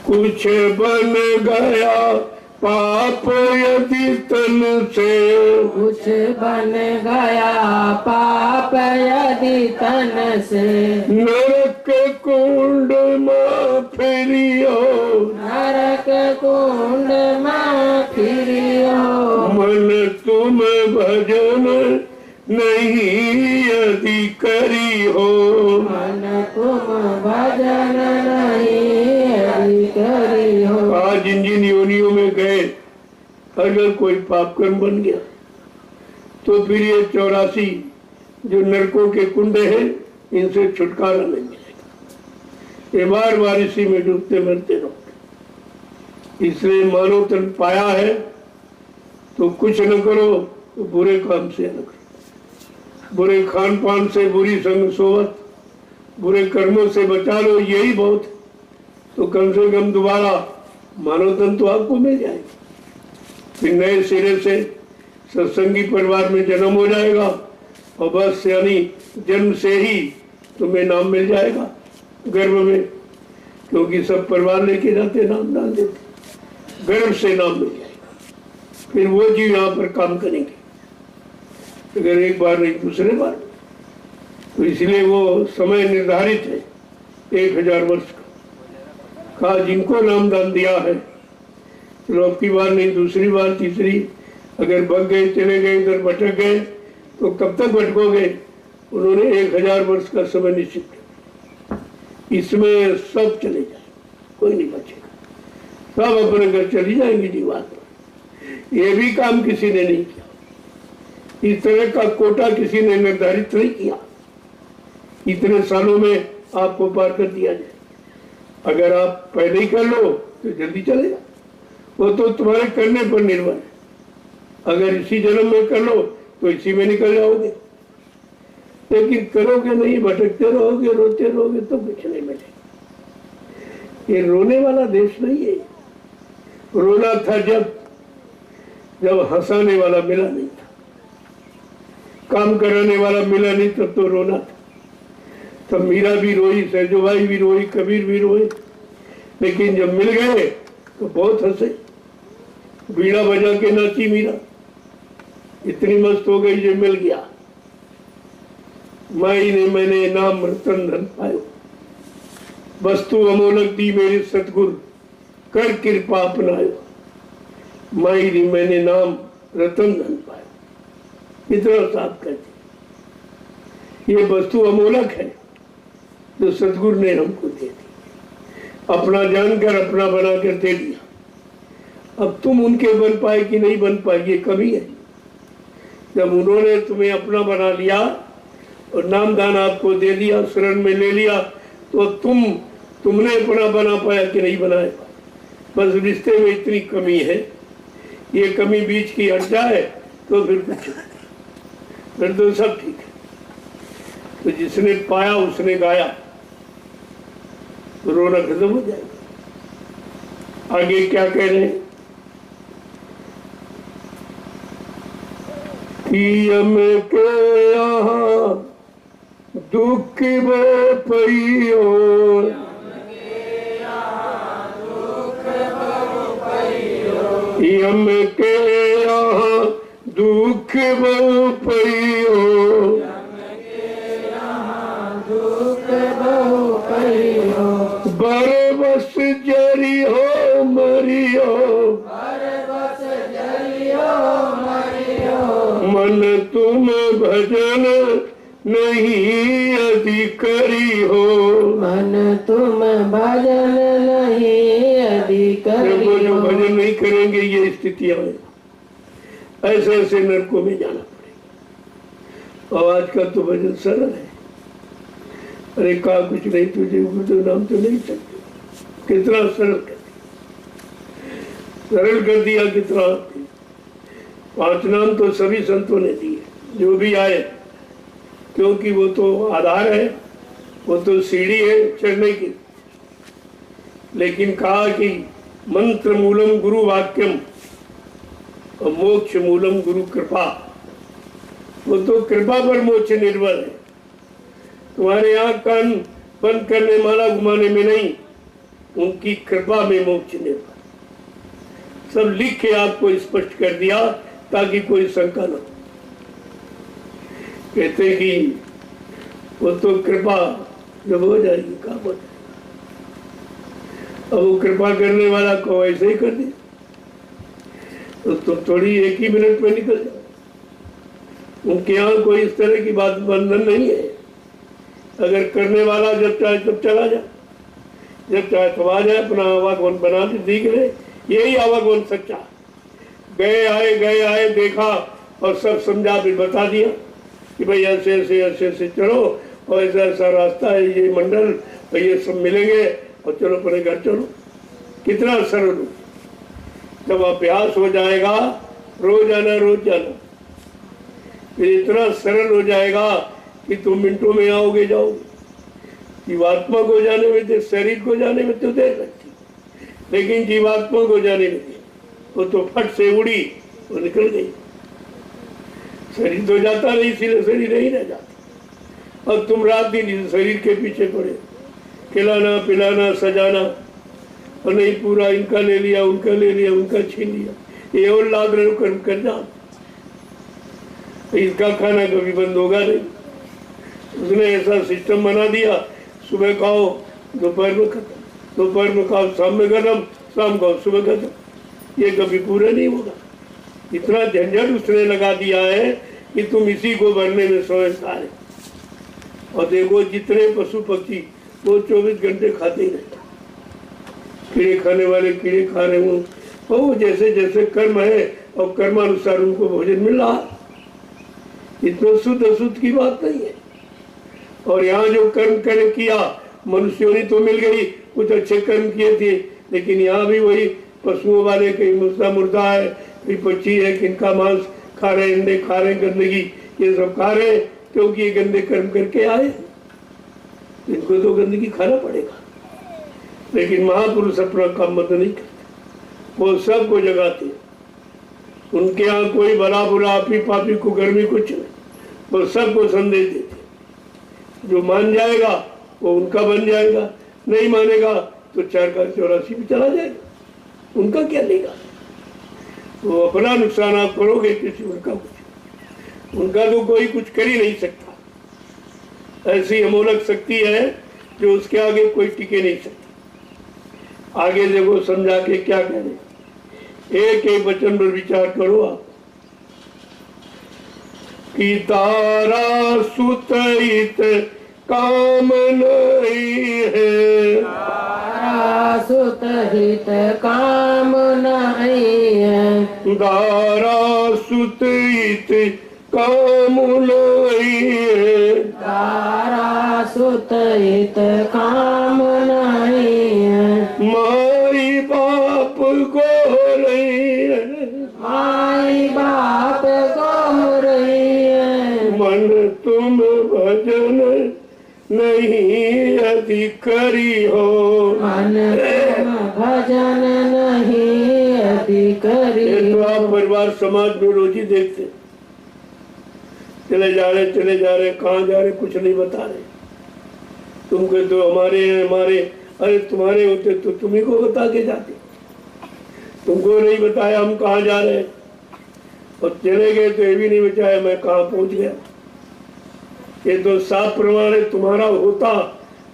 कुछ बन गया पाप यदि तन से, कुछ बन गया पाप यदि तन से, नरक कुंड में फिरियो, नरक कुंड में फिरियो, मन तुम भजन नहीं यदि करी हो, मन तुम भजन नहीं यदि करी हो। आज जिन योनियों में गए, अगर कोई पाप कर्म बन गया तो फिर ये 84 जो नरकों के कुंडे हैं, इनसे छुटकारा नहीं मिलेगा, ये बार बार इसी में डूबते मरते रहोगे। इसलिए मानव तन पाया है तो कुछ न करो, तो बुरे काम से न करो, बुरे खान पान से, बुरी संग सोवत, बुरे कर्मों से बचा लो, यही बहुत है। तो कम से कम दोबारा मानव तन तो आपको मिल जाएगा, फिर नए सिरे से सत्संगी परिवार में जन्म हो जाएगा, और बस यानी जन्म से ही तुम्हें नाम मिल जाएगा गर्भ में, क्योंकि सब परिवार लेके जाते, नाम डाल देते, गर्भ से नाम मिल जाएगा। फिर वो जीव यहाँ पर काम करेंगे, अगर एक बार नहीं दूसरे बार। तो इसलिए वो समय निर्धारित है 1000 वर्ष का, कहा जिनको नामदान दिया है, चलो अब की बार नहीं दूसरी बार, तीसरी, अगर भग गए, चले गए, इधर भटक गए तो कब तक भटकोगे? उन्होंने 1000 वर्ष का समय निश्चित किया, इसमें सब चले जाए, कोई नहीं बचेगा, सब अपने घर चली जाएंगी जीवात्मा। ये भी काम किसी ने नहीं किया, इस तरह का कोटा किसी ने निर्धारित नहीं किया, इतने सालों में आपको पार कर दिया जाए। अगर आप पहले ही कर लो तो जल्दी चलेगा, वो तो तुम्हारे करने पर निर्भर है। अगर इसी जन्म में कर लो तो इसी में निकल जाओगे, लेकिन करोगे नहीं, भटकते रहोगे, रोते रहोगे तो कुछ नहीं मिलेगा। ये रोने वाला देश नहीं है। रोना था जब हंसाने वाला मिला नहीं था, काम कराने वाला मिला नहीं, तब तो रोना था। तब मीरा भी रोई, सहजोबाई भी रोई, कबीर भी रोए, लेकिन जब मिल गए तो बहुत हंसे। बीड़ा बजा के नाची मीरा, इतनी मस्त हो गई जो मिल गया। माई ने मैंने नाम रतन धन पायो, वस्तु अमोलक दी मेरे सतगुरु, कर कृपा अपनायो। माई ने मैंने नाम रतन धन पायो, इतना साफ कर दी। ये वस्तु अमोलक है जो सतगुरु ने हमको दे दी, अपना जानकर अपना बनाकर दे दिया। अब तुम उनके बन पाए कि नहीं बन पाए, ये कमी है। जब उन्होंने तुम्हें अपना बना लिया और नामदान आपको दे दिया, शरण में ले लिया, तो तुमने अपना बना पाया कि नहीं बनाया? बस रिश्ते में इतनी कमी है, ये कमी बीच की हट जाए तो फिर कुछ, फिर तो सब ठीक है। तो जिसने पाया उसने गाया, तो रोना खत्म हो जाएगा। आगे क्या कह रहे हैं कि हम के यहाँ दुख पैयो, हम के यहाँ दुख पैयो, बरबस जरी हो मरियो, मन तुम भजन नहीं अधिकारी हो। मन तुम भजन नहीं अधिकारी देखो जो हो। भजन नहीं करेंगे ये स्थितियां हैं, ऐसे ऐसे नरकों में जाना पड़ेगा। और आज का तो भजन सरल है, अरे कहा कुछ नहीं तुझे गुरु नाम तो नहीं सकते, कितना सरल कर दिया, सरल कर दिया कितना। 5 नाम तो सभी संतों ने दिए जो भी आए, क्योंकि वो तो आधार है, वो तो सीढ़ी है चढ़ने की। लेकिन कहा कि मंत्र मूलम गुरु वाक्यम और मोक्ष मूलम गुरु कृपा। वो तो कृपा पर मोक्ष निर्भर है, तुम्हारे यहाँ कान बंद करने माला घुमाने में नहीं, उनकी कृपा में मोक्ष निर्भर। सब लिख के आपको स्पष्ट कर दिया ताकि कोई शंका न हो। कहते कि वो तो कृपा जब हो जाएगी काम हो जाएगी। अब वो कृपा करने वाला को ऐसे ही कर दिया तो तुम थोड़ी एक ही मिनट में निकल जाओ। उनके यहाँ कोई इस तरह की बात बंधन नहीं है। अगर करने वाला जब चाहे तब चला जाए, जब चाहे तब आ जाए, अपना आवागमन बना के दिख ले, यही आवागमन सच्चा। गए आए देखा और सब समझा भी बता दिया कि भाई ऐसे ऐसे ऐसे ऐसे चलो और ऐसा ऐसा रास्ता है, ये मंडल और ये सब मिलेंगे और चलो अपने घर चलो। कितना सरल हो। जब अभ्यास हो जाएगा रोज आना फिर इतना सरल हो जाएगा कि तुम मिनटों में आओगे जाओगे। जीवात्मा को जाने में तो, शरीर को जाने में तो देर लगती, लेकिन जीवात्मा को जाने में वो तो फट से उड़ी, वो निकल गई। शरीर तो जाता नहीं, इसीलिए शरीर नहीं रह जाता। और तुम रात दिन इस शरीर के पीछे पड़े, खिलाना पिलाना सजाना, और नहीं पूरा इनका ले लिया उनका ले लिया उनका छीन लिया, ये और लाभ रहे कर्म कर जा। इसका खाना कभी बंद होगा नहीं। उसने ऐसा सिस्टम बना दिया, सुबह खाओ दोपहर में खत्म, दोपहर में खाओ शाम में खत्म, शाम खाओ सुबह खत्म। ये कभी पूरा नहीं होगा। इतना झंझट उसने लगा दिया है कि तुम इसी को भरने में समझदार है। और देखो जितने पशु पक्षी वो 24 घंटे खाते ही रहते, कीड़े खाने वाले कीड़े खा रहे हो, और वो जैसे जैसे कर्म है और कर्मानुसार उनको भोजन मिल रहा। इतना शुद्ध अशुद्ध की बात नहीं है। और यहाँ जो कर्म कर किया मनुष्यों ने तो मिल गई, कुछ अच्छे कर्म किए थे, लेकिन यहाँ भी वही पशुओं वाले, कहीं मुर्दा है, कहीं पक्षी है, किनका मांस खा रहे, अंडे खा रहे, गंदगी ये सब खा रहे, क्योंकि ये गंदे कर्म करके आए। इनको तो गंदगी खाना पड़ेगा। लेकिन महापुरुष अपना काम मत नहीं करते, वो सबको जगाते। उनके यहाँ कोई भला बुरा आपी पापी को गर्मी कुछ नहीं, वो सबको संदेश देते। जो मान जाएगा वो उनका बन जाएगा, नहीं मानेगा तो 484 भी चला जाएगा। उनका क्या लेगा? वो अपना नुकसान आप करोगे, किसी उनका कुछ, उनका तो कोई कुछ कर ही नहीं सकता। ऐसी अमोलक शक्ति है जो उसके आगे कोई टिके नहीं सकता। आगे देखो समझा के क्या कह रहे, एक एक वचन पर विचार करो आप। कि तारा सुतहित काम नहीं है, तारा सुतहित काम नहीं है, तारा सुतहित काम नहीं है, तारा सुतहित काम नहीं है, माई बाप को रही है, माई बाप को रही है, मन तुम भजन नहीं अधिकारी हो, मन तुम भजन नहीं अधिकारी ये तो हो। आप परिवार समाज में रोज ही देखते, चले जा रहे कहाँ जा रहे कुछ नहीं बता रहे। तुम कहते तो हमारे हैं हमारे, अरे तुम्हारे होते तो तुम्ही को बता के जाते, तुमको नहीं बताया हम कहाँ जा रहे हैं, और चले गए तो ये भी नहीं बताया मैं कहाँ पहुँच गया। ये तो साफ प्रमाण है, तुम्हारा होता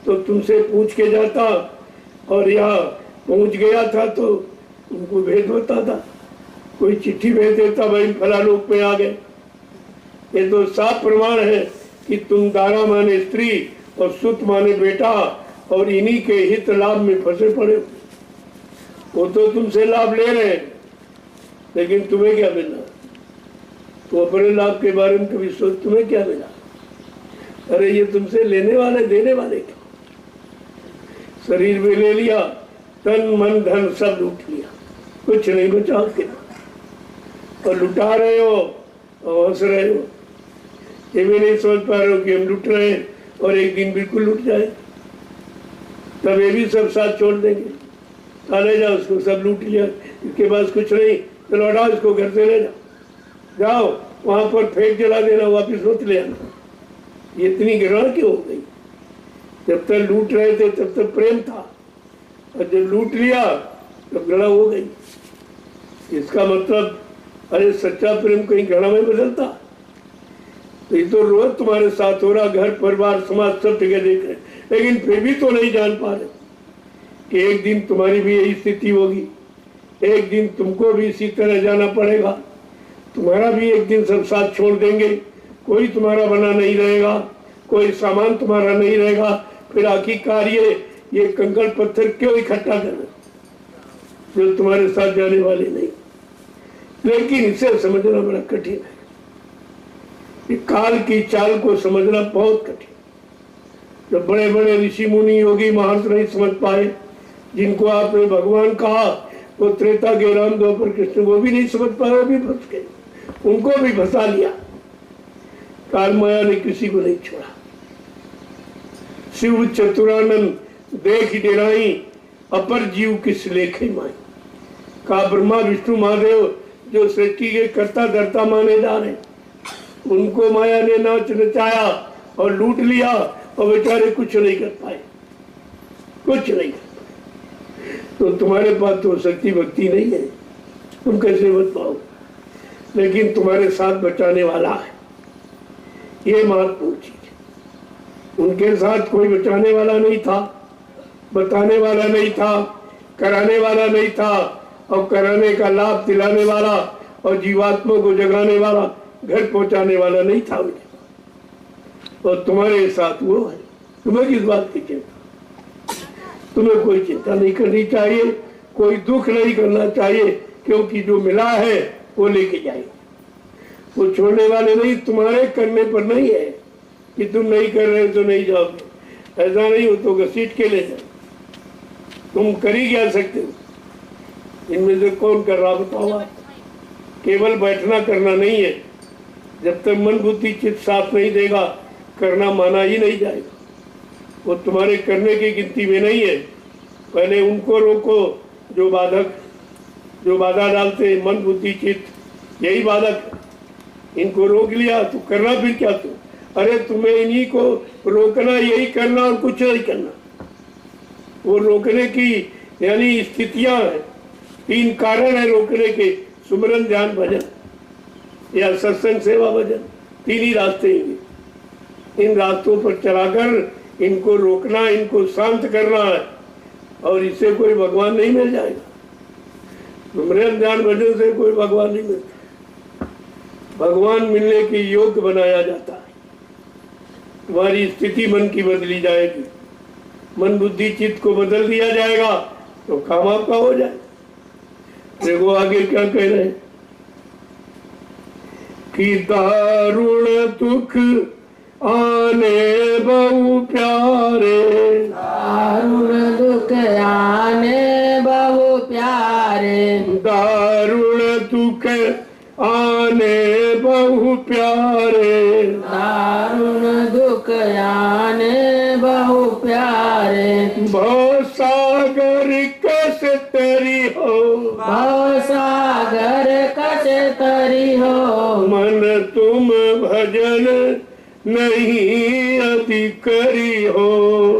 तो तुमसे पूछ के जाता, और यहाँ पहुँच गया था तो तुमको भेज होता था, कोई चिट्ठी भेज देता भाई फला लोग पे आ गए, ये तो साफ प्रमाण है कि तुम दारा माने स्त्री और सुत माने बेटा और इन्हीं के हित लाभ में फंसे पड़े हो। वो तो तुमसे लाभ ले रहे हैं, लेकिन तुम्हें क्या मिलना? तो अपने लाभ के बारे में कभी सोच, तुम्हें क्या मिला? अरे ये तुमसे लेने वाले देने वाले क्या? शरीर में ले लिया, तन मन धन सब लूट लिया, कुछ नहीं बचा उसके पास, और लुटा रहे हो और हंस रहे हो। ये भी नहीं समझ पा रहे हो कि हम लुट रहे हैं और एक दिन बिल्कुल लुट जाए, तब ये भी सब साथ छोड़ देंगे। ले जाओ उसको, सब लूट लिया, इसके पास कुछ नहीं, तो लौटाओ इसको, घर से ले जाओ, जाओ वहां पर फेंक जला देना, वापिस मत ले आना। ये इतनी घृणा क्यों हो गई? जब तक लूट रहे थे तब तक प्रेम था, और जब लूट लिया तो घृणा हो गई। इसका मतलब अरे सच्चा प्रेम कहीं घृणा में बदलता? तो ये तो रोज तुम्हारे साथ हो रहा, घर परिवार समाज सब जगह देख रहे, लेकिन फिर भी तो नहीं जान पा रहे कि एक दिन तुम्हारी भी यही स्थिति होगी, एक दिन तुमको भी इसी तरह जाना पड़ेगा, तुम्हारा भी एक दिन सब साथ छोड़ देंगे, कोई तुम्हारा बना नहीं रहेगा, कोई सामान तुम्हारा नहीं रहेगा। फिर आखिरकार ये कंकड़ पत्थर क्यों इकट्ठा करना जो तुम्हारे साथ जाने वाले नहीं? लेकिन इसे समझना बड़ा कठिन है, ये काल की चाल को समझना बहुत कठिन। जो बड़े बड़े ऋषि मुनि योगी महर्षि नहीं समझ पाए, जिनको आपने भगवान कहा, वो त्रेता के राम द्वापर कृष्ण, वो भी नहीं समझ पाए, वो भी फंस गए, उनको भी फंसा लिया। काल माया ने किसी को नहीं छोड़ा। शिव चतुरानंद देख डेराई, अपर जीव किस लेखे माई। कहा ब्रह्मा विष्णु महादेव जो सृष्टि के कर्ता धर्ता माने जा रहे, उनको माया ने नाच नचाया और लूट लिया, और बेचारे कुछ नहीं कर पाए, कुछ नहीं कर पाए। तो तुम्हारे पास तो शक्ति भक्ति नहीं है, तुम कैसे बच पाओ? लेकिन तुम्हारे साथ बचाने वाला है, ये महत्वपूर्ण चीज है। उनके साथ कोई बचाने वाला नहीं था, बताने वाला नहीं था, कराने वाला नहीं था, और कराने का लाभ दिलाने वाला और जीवात्मा को जगाने वाला, घर पहुंचाने वाला नहीं था उनके। और तुम्हारे साथ वो है, तुम्हें किस बात की चिंता? तुम्हें कोई चिंता नहीं करनी चाहिए, कोई दुख नहीं करना चाहिए, क्योंकि जो मिला है वो लेके जाएंगे, वो छोड़ने वाले नहीं। तुम्हारे करने पर नहीं है कि तुम नहीं कर रहे तो नहीं जाओगे, ऐसा नहीं हो तो घसीट के ले जाओ। तुम कर ही क्या सकते हो? इनमें से कौन कर रहा बताओ आप? केवल बैठना करना नहीं है, जब तक मन बुद्धि चित्त साथ नहीं देगा, करना माना ही नहीं जाएगा। वो तुम्हारे करने की गिनती में नहीं है। पहले उनको रोको जो बाधा डालते, मन बुद्धि चित्त यही बाधक है। इनको रोक लिया तो करना फिर क्या? तुम अरे तुम्हें इन्हीं को रोकना, यही करना और कुछ नहीं करना। वो रोकने की यानी स्थितियां हैं, 3 कारण है रोकने के: सुमरन, ध्यान, भजन या सत्संग, सेवा, भजन। 3 ही रास्ते हैं। इन रास्तों पर चलाकर इनको रोकना, इनको शांत करना है, और इससे कोई भगवान नहीं मिल जाएगा। सुमरन, ध्यान, भजन से कोई भगवान नहीं मिलता। भगवान मिलने के योग्य बनाया जाता है। तुम्हारी स्थिति मन की बदली जाएगी, मन बुद्धि चित्त को बदल दिया जाएगा तो काम आपका हो जाए। देखो आगे क्या कह रहे हैं कि दारुण दुख आने बहु प्यारे, दारुण दुख आने बहु प्यारे, दारुण दुख आने बहु प्यारे, दारुण दुख आने बहु प्यारे। भव सागर कस तरी हो, भव सागर कस तरी हो, मन तुम भजन नहीं अधिकरी हो,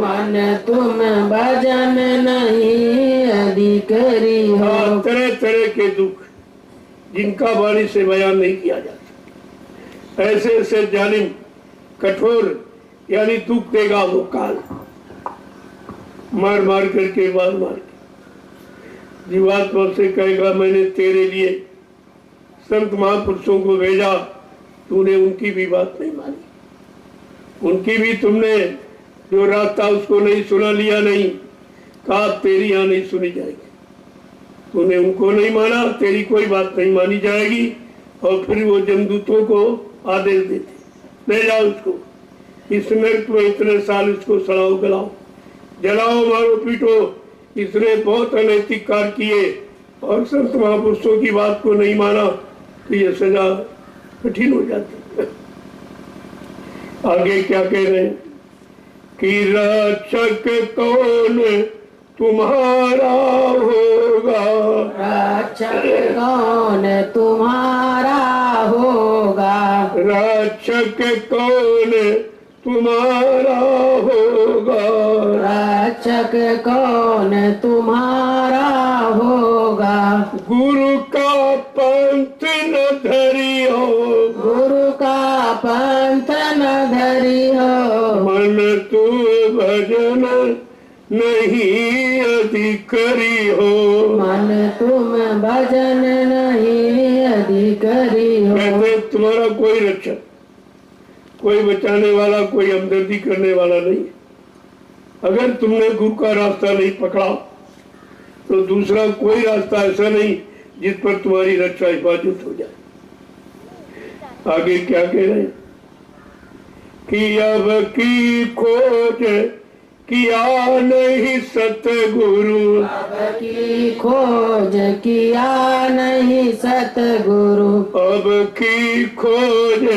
मन तुम भजन नहीं अधिकरी हो। तरह तरह के दुख जिनका वाणी से बयान नहीं किया जाता, ऐसे ऐसे जालिम कठोर यानी दुख देगा वो काल, मार मार करके, मार मार के। जीवात्मा से कहेगा मैंने तेरे लिए संत महापुरुषों को भेजा, तूने उनकी भी बात नहीं मानी, उनकी भी तुमने जो रास्ता उसको नहीं सुना, लिया नहीं, कहा तेरी यहाँ नहीं सुनी जाएगी। तूने उनको नहीं माना, तेरी कोई बात नहीं मानी जाएगी। और फिर वो जमदूतों को आदेश देते, ले जाओ उसको, इस नरक में इतने साल इसको सड़ाओ गलाओ, जलाओ, मारो, पीटो, इसने बहुत अनैतिक कार्य किए और संत महापुरुषों की बात को नहीं माना, तो ये सजा कठिन हो जाती है। आगे क्या कह रहे हैं कि रक्षक कौन तुम्हारा होगा, रक्षक कौन तुम्हारा होगा, रक्षक कौन तुम्हारा होगा, रक्षक कौन तुम्हारा होगा, गुरु का पंथ न धरियो, गुरु का पंथ न धरियो, मन तू भजन नहीं अधिकारी हो, मन तुम भजन नहीं अधिकारी हो। कहते तुम्हारा कोई रक्षक, कोई बचाने वाला, कोई हमदर्दी करने वाला नहीं। अगर तुमने गुरु का रास्ता नहीं पकड़ा तो दूसरा कोई रास्ता ऐसा नहीं जिस पर तुम्हारी रक्षा हिफाजत हो जाए। आगे क्या कह रहे हैं कि अब की खोज किया नहीं सतगुरु, अब की खोज किया नहीं सतगुरु, अब की खोज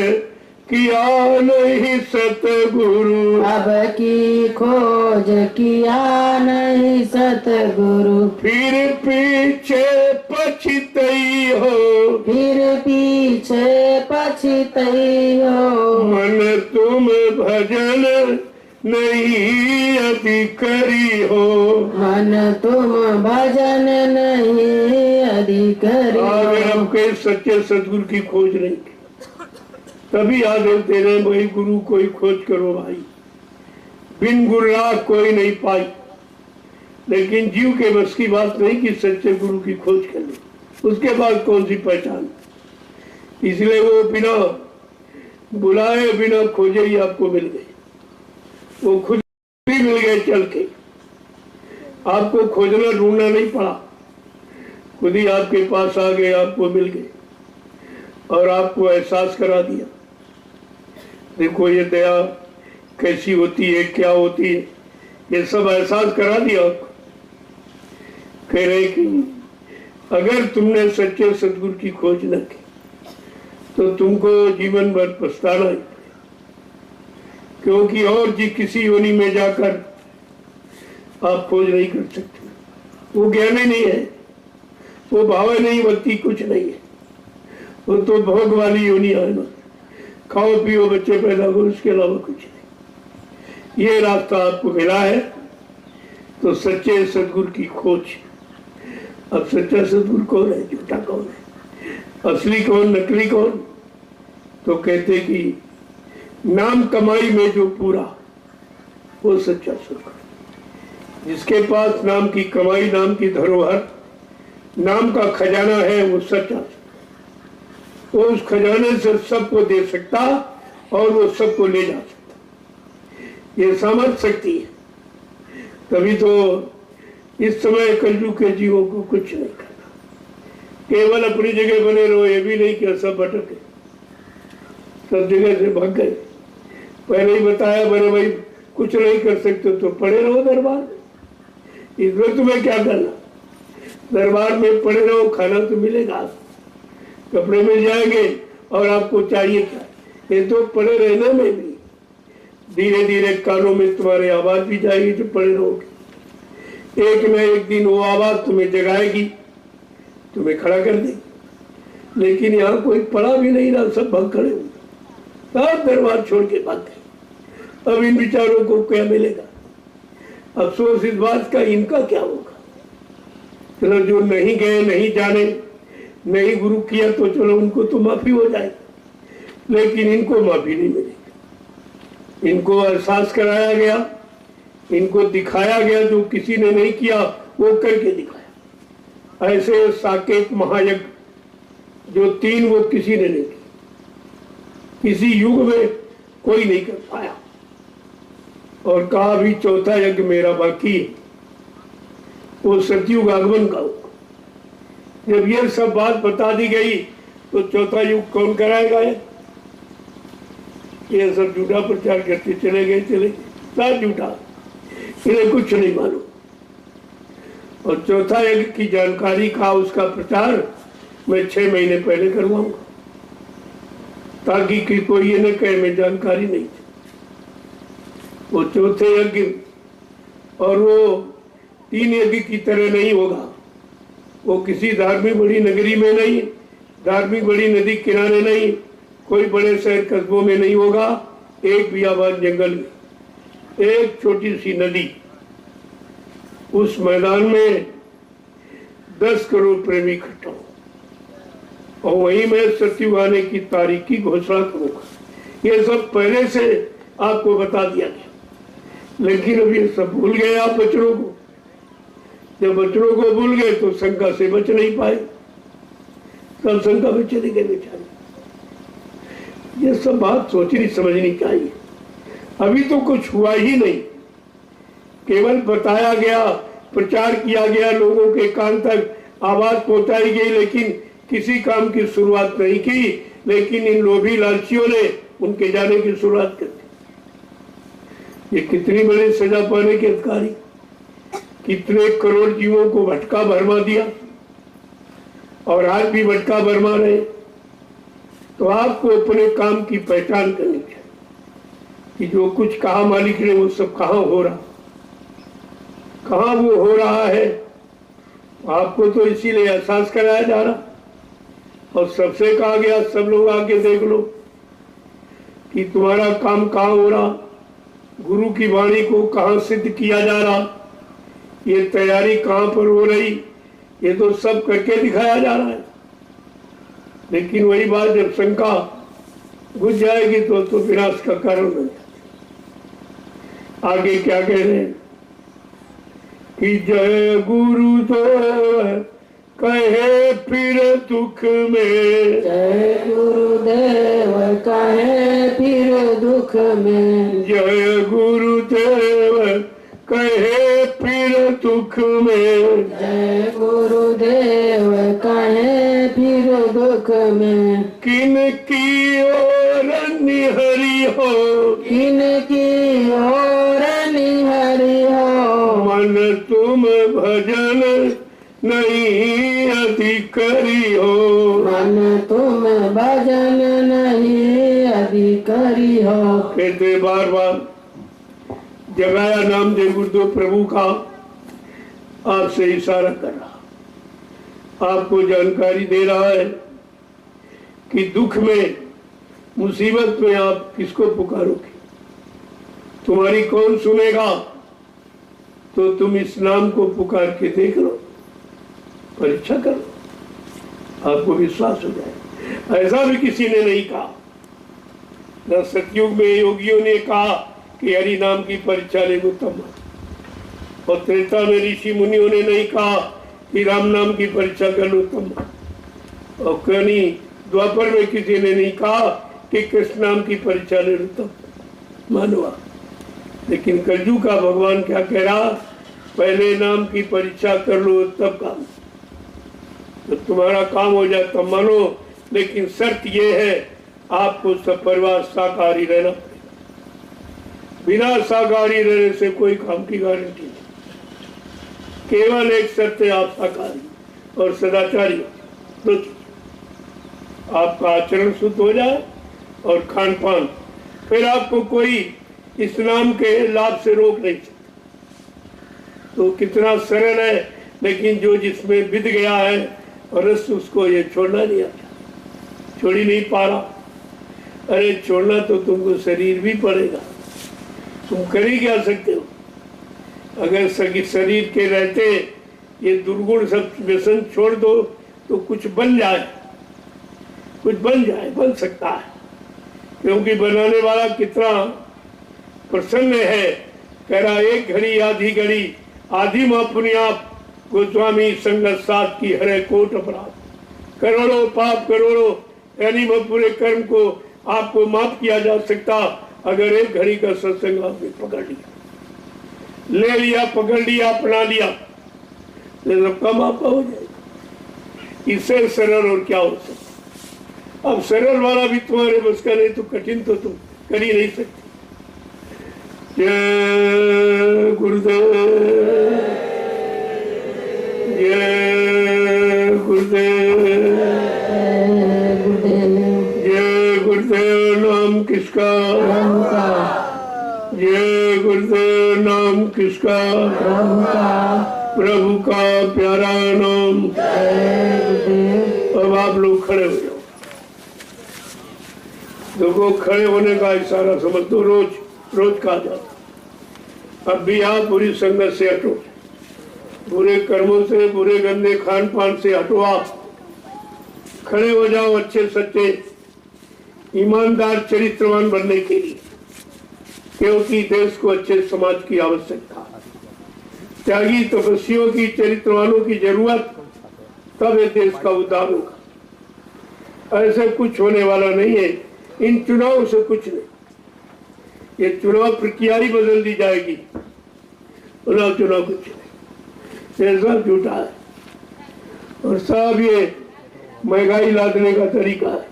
किया नहीं सतगुरु, अब की खोज किया नहीं सतगुरु, फिर पीछे पछतई हो, फिर पीछे पछतई हो, मन तुम भजन नहीं अधिकारी हो, मन तुम भजन नहीं अधिकारी अगर हो। आपके सच्चे सदगुरु की खोज नहीं की, तभी आदेश दे रहे भाई गुरु कोई खोज करो भाई, बिन गुरु कोई नहीं पाई। लेकिन जीव के बस की बात नहीं कि सच्चे गुरु की खोज कर ले, उसके बाद कौन सी पहचान। इसलिए वो बिना बुलाए बिना खोजे ही आपको मिल गए, वो खुद ही मिल गए चल के, आपको खोजना ढूंढना नहीं पड़ा, खुद ही आपके पास आ गए, आपको मिल गए और आपको एहसास करा दिया। देखो ये दया कैसी होती है, क्या होती है, ये सब एहसास करा दिया आपको। कह रहे कि अगर तुमने सच्चे सदगुरु की खोज न की तो तुमको जीवन भर पछताना ही, क्योंकि और जी किसी योनि में जाकर आप खोज नहीं कर सकते। वो ज्ञान ही नहीं है, वो भाव नहीं, भक्ति कुछ नहीं है, वो तो भोग वाली योनि है ना, खाओ पियो बच्चे पैदा हो, उसके अलावा कुछ नहीं। ये रास्ता आपको मिला है तो सच्चे सदगुरु की खोज। अब सच्चा सदगुरु कौन है, झूठा कौन है, असली कौन, नकली कौन? तो कहते कि नाम कमाई में जो पूरा, वो सच्चा सदगुरु। जिसके पास नाम की कमाई, नाम की धरोहर, नाम का खजाना है, वो सच्चा, वो उस खजाने से सबको दे सकता और वो सबको ले जा सकता। ये सामर्थ्य शक्ति है। तभी तो इस समय कलयुग के जीवों को कुछ नहीं करना, केवल अपनी जगह बने रहो, ये भी नहीं कि सब भटके, सब जगह से भाग गए। पहले ही बताया, बड़े भाई कुछ नहीं कर सकते तो पड़े रहो दरबार में, इसमें तुम्हें क्या करना, दरबार में पड़े रहो, खाना तो मिलेगा, कपड़े मिल जाएंगे, और आपको चाहिए क्या, ये तो पड़े रहने में भी धीरे धीरे कानों में तुम्हारी आवाज भी जाएगी तो पड़े रहोगे। एक न एक दिन वो आवाज तुम्हें जगाएगी, तुम्हें खड़ा कर देगी। लेकिन यहाँ कोई पड़ा भी नहीं रहा, सब भाग खड़े हुए, सब दरबार छोड़ के भाग गए। अब इन विचारों को क्या मिलेगा? अफसोस इस बात का, इनका क्या होगा? चलो जो नहीं गए, नहीं जाने, नहीं गुरु किया तो चलो उनको तो माफी हो जाए, लेकिन इनको माफी नहीं मिलेगी। इनको एहसास कराया गया, इनको दिखाया गया, जो किसी ने नहीं किया वो करके दिखाया। ऐसे साकेत महायज्ञ जो 3 वो किसी ने नहीं किया, किसी युग में कोई नहीं कर पाया। और कहा अभी चौथा यज्ञ मेरा बाकी है, वो सतयुग आगमन का होगा। जब ये सब बात बता दी गई तो चौथा युग कौन कराएगा? ये सब झूठा प्रचार करते चले गए सब झूठा, इन्हें कुछ नहीं मालूम। और चौथा यज्ञ की जानकारी का उसका प्रचार मैं 6 महीने पहले करवाऊंगा, ताकि कोई ये न कहे मैं जानकारी नहीं थी। वो चौथे यज्ञ और वो 3 यज्ञ की तरह नहीं होगा। वो किसी धार्मिक बड़ी नगरी में नहीं, धार्मिक बड़ी नदी किनारे नहीं, कोई बड़े शहर कस्बों में नहीं होगा। एक बियाबान जंगल में एक छोटी सी नदी, उस मैदान में 10 करोड़ प्रेमी इकट्ठा हो, और वहीं मैं सतयुग आने की तारीख की घोषणा करूंगा। ये सब पहले से आपको बता दिया गया, लेकिन अब ये सब भूल गए आप बच्चों को। जब बच्चों को भूल गए तो शंका से बच नहीं पाए, सब शंका में चले गए बेचारे। ये सब बात सोचनी समझनी चाहिए। अभी तो कुछ हुआ ही नहीं, केवल बताया गया, प्रचार किया गया, लोगों के कान तक आवाज पहुंचाई गई, लेकिन किसी काम की शुरुआत नहीं की। लेकिन इन लोभी लालचियों ने उनके जाने की शुरुआत कर दी। ये कितनी बड़ी सजा पाने के अधिकारी, कितने करोड़ जीवों को भटका भरमा दिया, और आज भी भटका भरमा रहे। तो आपको अपने काम की पहचान करनी चाहिए कि जो कुछ कहा मालिक ने वो सब कहाँ हो रहा, कहाँ वो हो रहा है। आपको तो इसीलिए एहसास कराया जा रहा, और सबसे कहा गया सब लोग आके देख लो कि तुम्हारा काम कहाँ हो रहा, गुरु की वाणी को कहाँ सिद्ध किया जा रहा, ये तैयारी कहाँ पर हो रही, ये तो सब करके दिखाया जा रहा है। लेकिन वही बात जब शंका घुस जाएगी तो विनाश का कारण बन जाती। आगे क्या कह रहे हैं कि जय गुरुदेव कहे फिर दुख में, जय गुरुदेव कहे फिर दुख में, जय गुरुदेव कहे फिर दुख में, जय गुरुदेव कहे फिर दुख में। किन की ओर निहरी हो, किन की ओर निहरी हो, मन तुम भजन नहीं अधिकारी हो, मन तुम भजन नहीं अधिकारी हो। कहते बार बार जगाया नाम जय गुरुदेव प्रभु का आपसे इशारा कर रहा, आपको जानकारी दे रहा है कि दुख में, मुसीबत में आप किसको पुकारोगे, तुम्हारी कौन सुनेगा। तो तुम इस नाम को पुकार के देख लो, परीक्षा करो, आपको विश्वास हो जाए। ऐसा भी किसी ने नहीं कहा, न सतयुग में योगियों ने कहा कि हरि नाम की परीक्षा ले उत्तम, और त्रेता में ऋषि मुनियों ने नहीं कहा कि राम नाम की परीक्षा कर लो उत्तम, और कहीं द्वापर में किसी ने नहीं कहा कि कृष्ण नाम की परीक्षा ले लो उत्तम मानवा। लेकिन कलयुग का भगवान क्या कह रहा, पहले नाम की परीक्षा कर लो तब काम, तो तुम्हारा काम हो जाए तब मानो। लेकिन शर्त ये है आपको सब परिवार शाकाहारी रहना पड़ेगा, बिना शाकाहारी रहने से कोई काम की गारंटी नहीं। केवल एक शर्त है, आप शाकाहारी और सदाचारी दो चीज, आपका आचरण शुद्ध हो जाए और खान पान, फिर आपको कोई इस नाम के लाभ से रोक नहीं सकता। तो कितना सरल है, लेकिन जो जिसमें बिध गया है और रस उसको ये छोड़ना नहीं आता, छोड़ ही नहीं पा रहा। अरे छोड़ना तो तुमको शरीर भी पड़ेगा, तुम कर ही क्या सकते हो। अगर शरीर के रहते ये दुर्गुण सब व्यसन छोड़ दो तो कुछ बन जाए, कुछ बन जाए, बन सकता है, क्योंकि बनाने वाला कितना प्रसन्न है। कह रहा एक घड़ी आधी घड़ी आधी माँ पुण्याप गोस्वामी संगत साथ की हरे कोट अपराध, करोड़ों पाप करोड़ों यानी मैं पूरे कर्म को आपको माफ किया जा सकता अगर एक घड़ी का सत्संग आपने पकड़ लिया, ले लिया, पकड़ लिया, अपना लिया, तो सबका माफ हो जाएगा। इससे सरल और क्या हो सकता। अब सरल वाला भी तुम्हारे बस का नहीं तो कठिन तो तुम कर ही नहीं सकते। जय गुरुदेव, जय गुरुदेव, जय गुरुदेव। नाम किसका? प्रभु का, जय गुरुदेव। नाम किसका? प्रभु का, प्रभु का प्यारा नाम। जय गुरुदेव। अब आप लोग खड़े हो जाओ। देखो खड़े होने का इशारा समझ दो, रोज रोज कहा जाता। अब भी आप बुरी संगत से हटो, बुरे कर्मों से, बुरे गंदे खान पान से हटो। आप खड़े हो जाओ अच्छे सच्चे ईमानदार चरित्रवान बनने के लिए, क्योंकि देश को अच्छे समाज की आवश्यकता है। त्यागी तपस्वियों की, चरित्रवानों की जरूरत, तब ये देश का उद्धार होगा। ऐसे कुछ होने वाला नहीं है। इन चुनाव से कुछ नहीं, ये चुनाव प्रक्रिया ही बदल दी जाएगी। चुनाव कुछ नहीं, ये सब झूठा है और सब ये महंगाई लादने का तरीका है।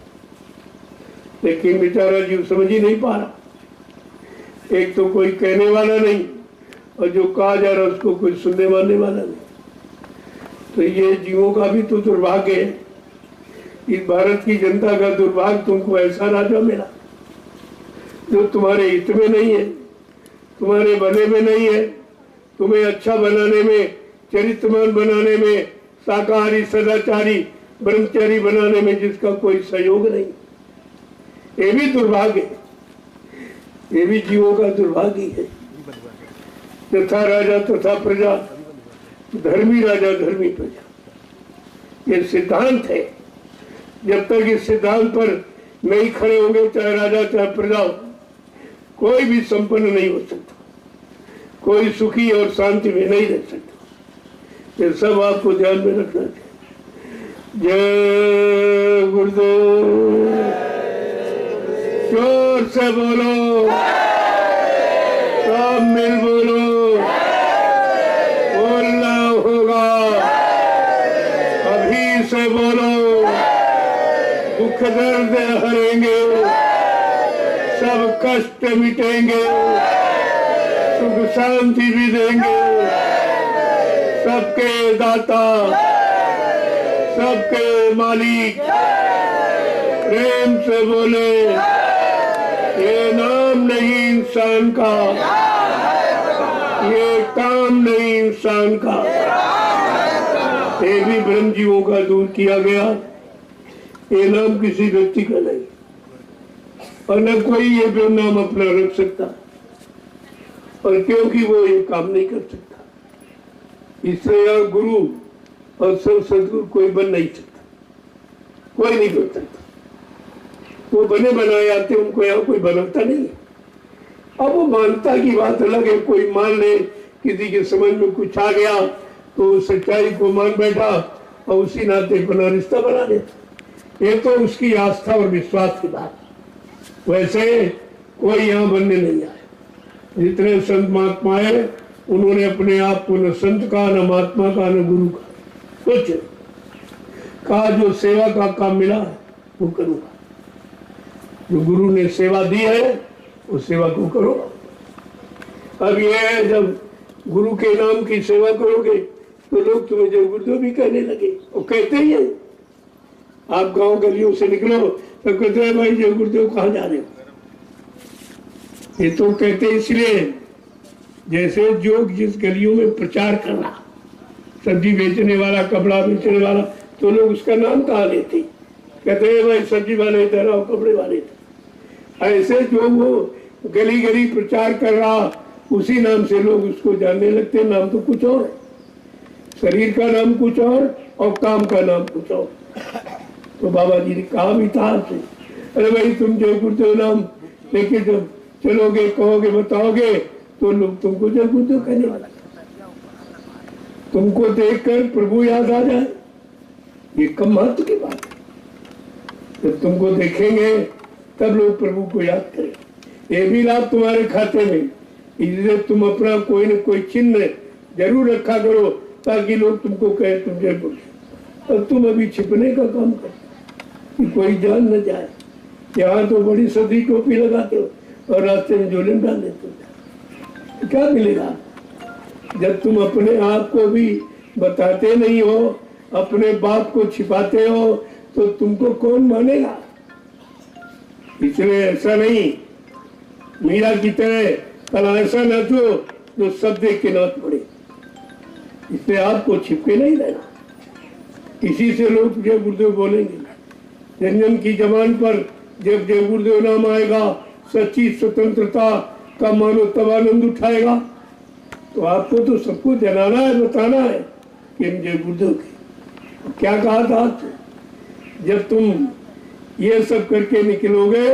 लेकिन बेचारा जीव समझ ही नहीं पा रहा। एक तो कोई कहने वाला नहीं और जो कहा जा रहा है उसको कोई सुनने मानने वाला नहीं। तो ये जीवों का भी तो दुर्भाग्य है। इस भारत की जनता का दुर्भाग्य, तुमको ऐसा राजा मिला जो तुम्हारे हित में नहीं है, तुम्हारे भले में नहीं है, तुम्हें अच्छा बनाने में, चरित्रवान बनाने में, शाकाहारी सदाचारी ब्रह्मचारी बनाने में जिसका कोई सहयोग नहीं। ये भी दुर्भाग्य है, ये भी जीवों का दुर्भाग्य है। तथा राजा तथा प्रजा, धर्मी राजा धर्मी प्रजा, ये सिद्धांत है। जब तक इस सिद्धांत पर नहीं खड़े होंगे, चाहे राजा चाहे प्रजा, कोई भी संपन्न नहीं हो सकता, कोई सुखी और शांति में नहीं रह सकता। ये सब आपको ध्यान में रखना चाहिए। जय गुरुदेव। जोर से बोलो, सब मिल बोलो, बोलना होगा, अभी से बोलो। दुख दर्द हरेंगे, सब कष्ट मिटेंगे, सुख शांति भी देंगे। सबके दाता, सबके मालिक, प्रेम से बोले, ये नाम नहीं इंसान का, ये काम नहीं इंसान का। ये भी ब्रह्म जीवों का दूर किया गया। ये नाम किसी व्यक्ति का नहीं, और न कोई ये भी नाम अपना रख सकता, और क्योंकि वो ये काम नहीं कर सकता, इसलिए यहाँ गुरु और सब सदगुरु कोई बन नहीं सकता, कोई नहीं बन सकता। वो बने बनाए आते, उनको यहाँ कोई बनाता नहीं है। अब वो मानता की बात अलग है। कोई मान ले, किसी के समझ में कुछ आ गया तो सच्चाई को मान बैठा और उसी नाते अपना रिश्ता बना लेता। ये तो उसकी आस्था और विश्वास की बात। वैसे कोई यहाँ बनने नहीं आया। जितने संत महात्मा है, उन्होंने अपने आप को न संत का, न महात्मा का, न गुरु का कुछ कहा। जो सेवा का काम मिला है वो करूँगा, जो गुरु ने सेवा दी है उस सेवा को करो। अब ये है, जब गुरु के नाम की सेवा करोगे तो लोग तुम्हें जय गुरुदेव भी कहने लगे, और कहते ही है। आप गांव गलियों से निकलो तो कहते हैं भाई जय गुरुदेव कहाँ जा रहे हो। ये तो कहते इसलिए जैसे जो जिस गलियों में प्रचार कर रहा, सब्जी बेचने वाला, कपड़ा बेचने वाला, तो लोग उसका नाम कहाँ लेते, कहते हैं भाई सब्जी वाले इधर आओ, कपड़े वाले इधर। ऐसे जो वो गली गली प्रचार कर रहा, उसी नाम से लोग उसको जानने लगते। नाम तो कुछ और है, शरीर का नाम कुछ और काम का नाम कुछ और। तो बाबा जी ने कहा भी था आपसे, अरे भाई तुम जय गुरुदेव नाम लेके जब चलोगे, कहोगे, बताओगे तो लोग तुमको जय गुरुदेव कहने वाला। तुमको देखकर प्रभु याद आ जाए, ये कम महत्व की बात है। जब तुमको देखेंगे तब लोग प्रभु को याद करें। ये भी लाभ तुम्हारे खाते में, इसलिए तुम अपना कोई न कोई चिन्ह जरूर रखा करो ताकि लोग तुमको कहे तुम जय बोले। अब तुम अभी छिपने का काम करते कि कोई जान न जाए। यहाँ तो बड़ी सदी टोपी लगाते हो और रास्ते में झोले में डाल देते हो, क्या मिलेगा? जब तुम अपने आप को भी बताते नहीं हो, अपने बाप को छिपाते हो, तो तुमको कौन मानेगा? इसलिए ऐसा नहीं, मीरा की तरह कल ऐसा न जो सब देख के नाच पड़े। इसलिए आपको छिपके नहीं रहना। इसी से लोग जय गुरुदेव बोलेंगे। जन जन की जबान पर जब जय गुरुदेव नाम आएगा, सच्ची स्वतंत्रता का मानो तब आनंद उठाएगा। तो आपको तो सबको जनाना है, बताना है कि हम जय गुरुदेव के। क्या कहा था आपसे? जब तुम ये सब करके निकलोगे,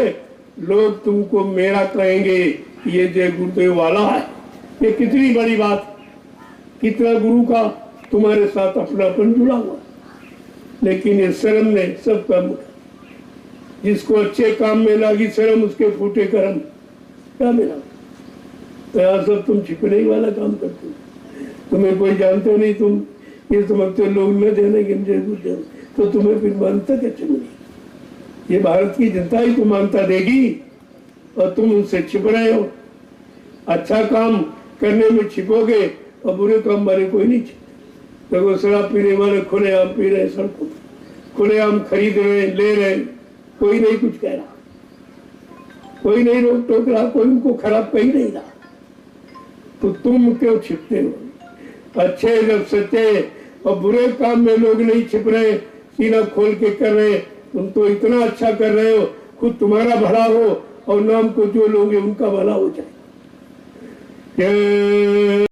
लोग तुमको मेरा कहेंगे, ये जय गुरुदेव वाला है। ये कितनी बड़ी बात, कितना गुरु का तुम्हारे साथ अपनापन जुड़ा हुआ। लेकिन ये शर्म ने सब काम, जिसको अच्छे काम में लगी शर्म, उसके फूटे कर्म। क्या मिला? तो यहाँ सब तुम छिपने ही वाला काम करते हो। तुम्हें कोई जानते नहीं, तुम ये समझते लोग न जाने कि जय गुरुदेव, तो तुम्हें फिर मानता कैसे मिली? ये भारत की जनता ही तो मानता देगी और तुम उनसे छिप रहे हो। अच्छा काम करने में छिपोगे और बुरे काम वाले कोई नहीं छिपते। देखो शराब पीने वाले खुलेआम पी रहे, सड़कों खुलेआम खरीद रहे, ले रहे, कोई नहीं कुछ कह रहा, कोई नहीं रोक टोक रहा, कोई उनको खराब कही नहीं रहा। तो तुम क्यों छिपते हो? अच्छे जब सच्चे और बुरे काम में लोग नहीं छिप रहे, सीना खोल के कर रहे, तुम तो इतना अच्छा कर रहे हो, खुद तुम्हारा भला हो और नाम को जो लोगे उनका भला हो जाए। जय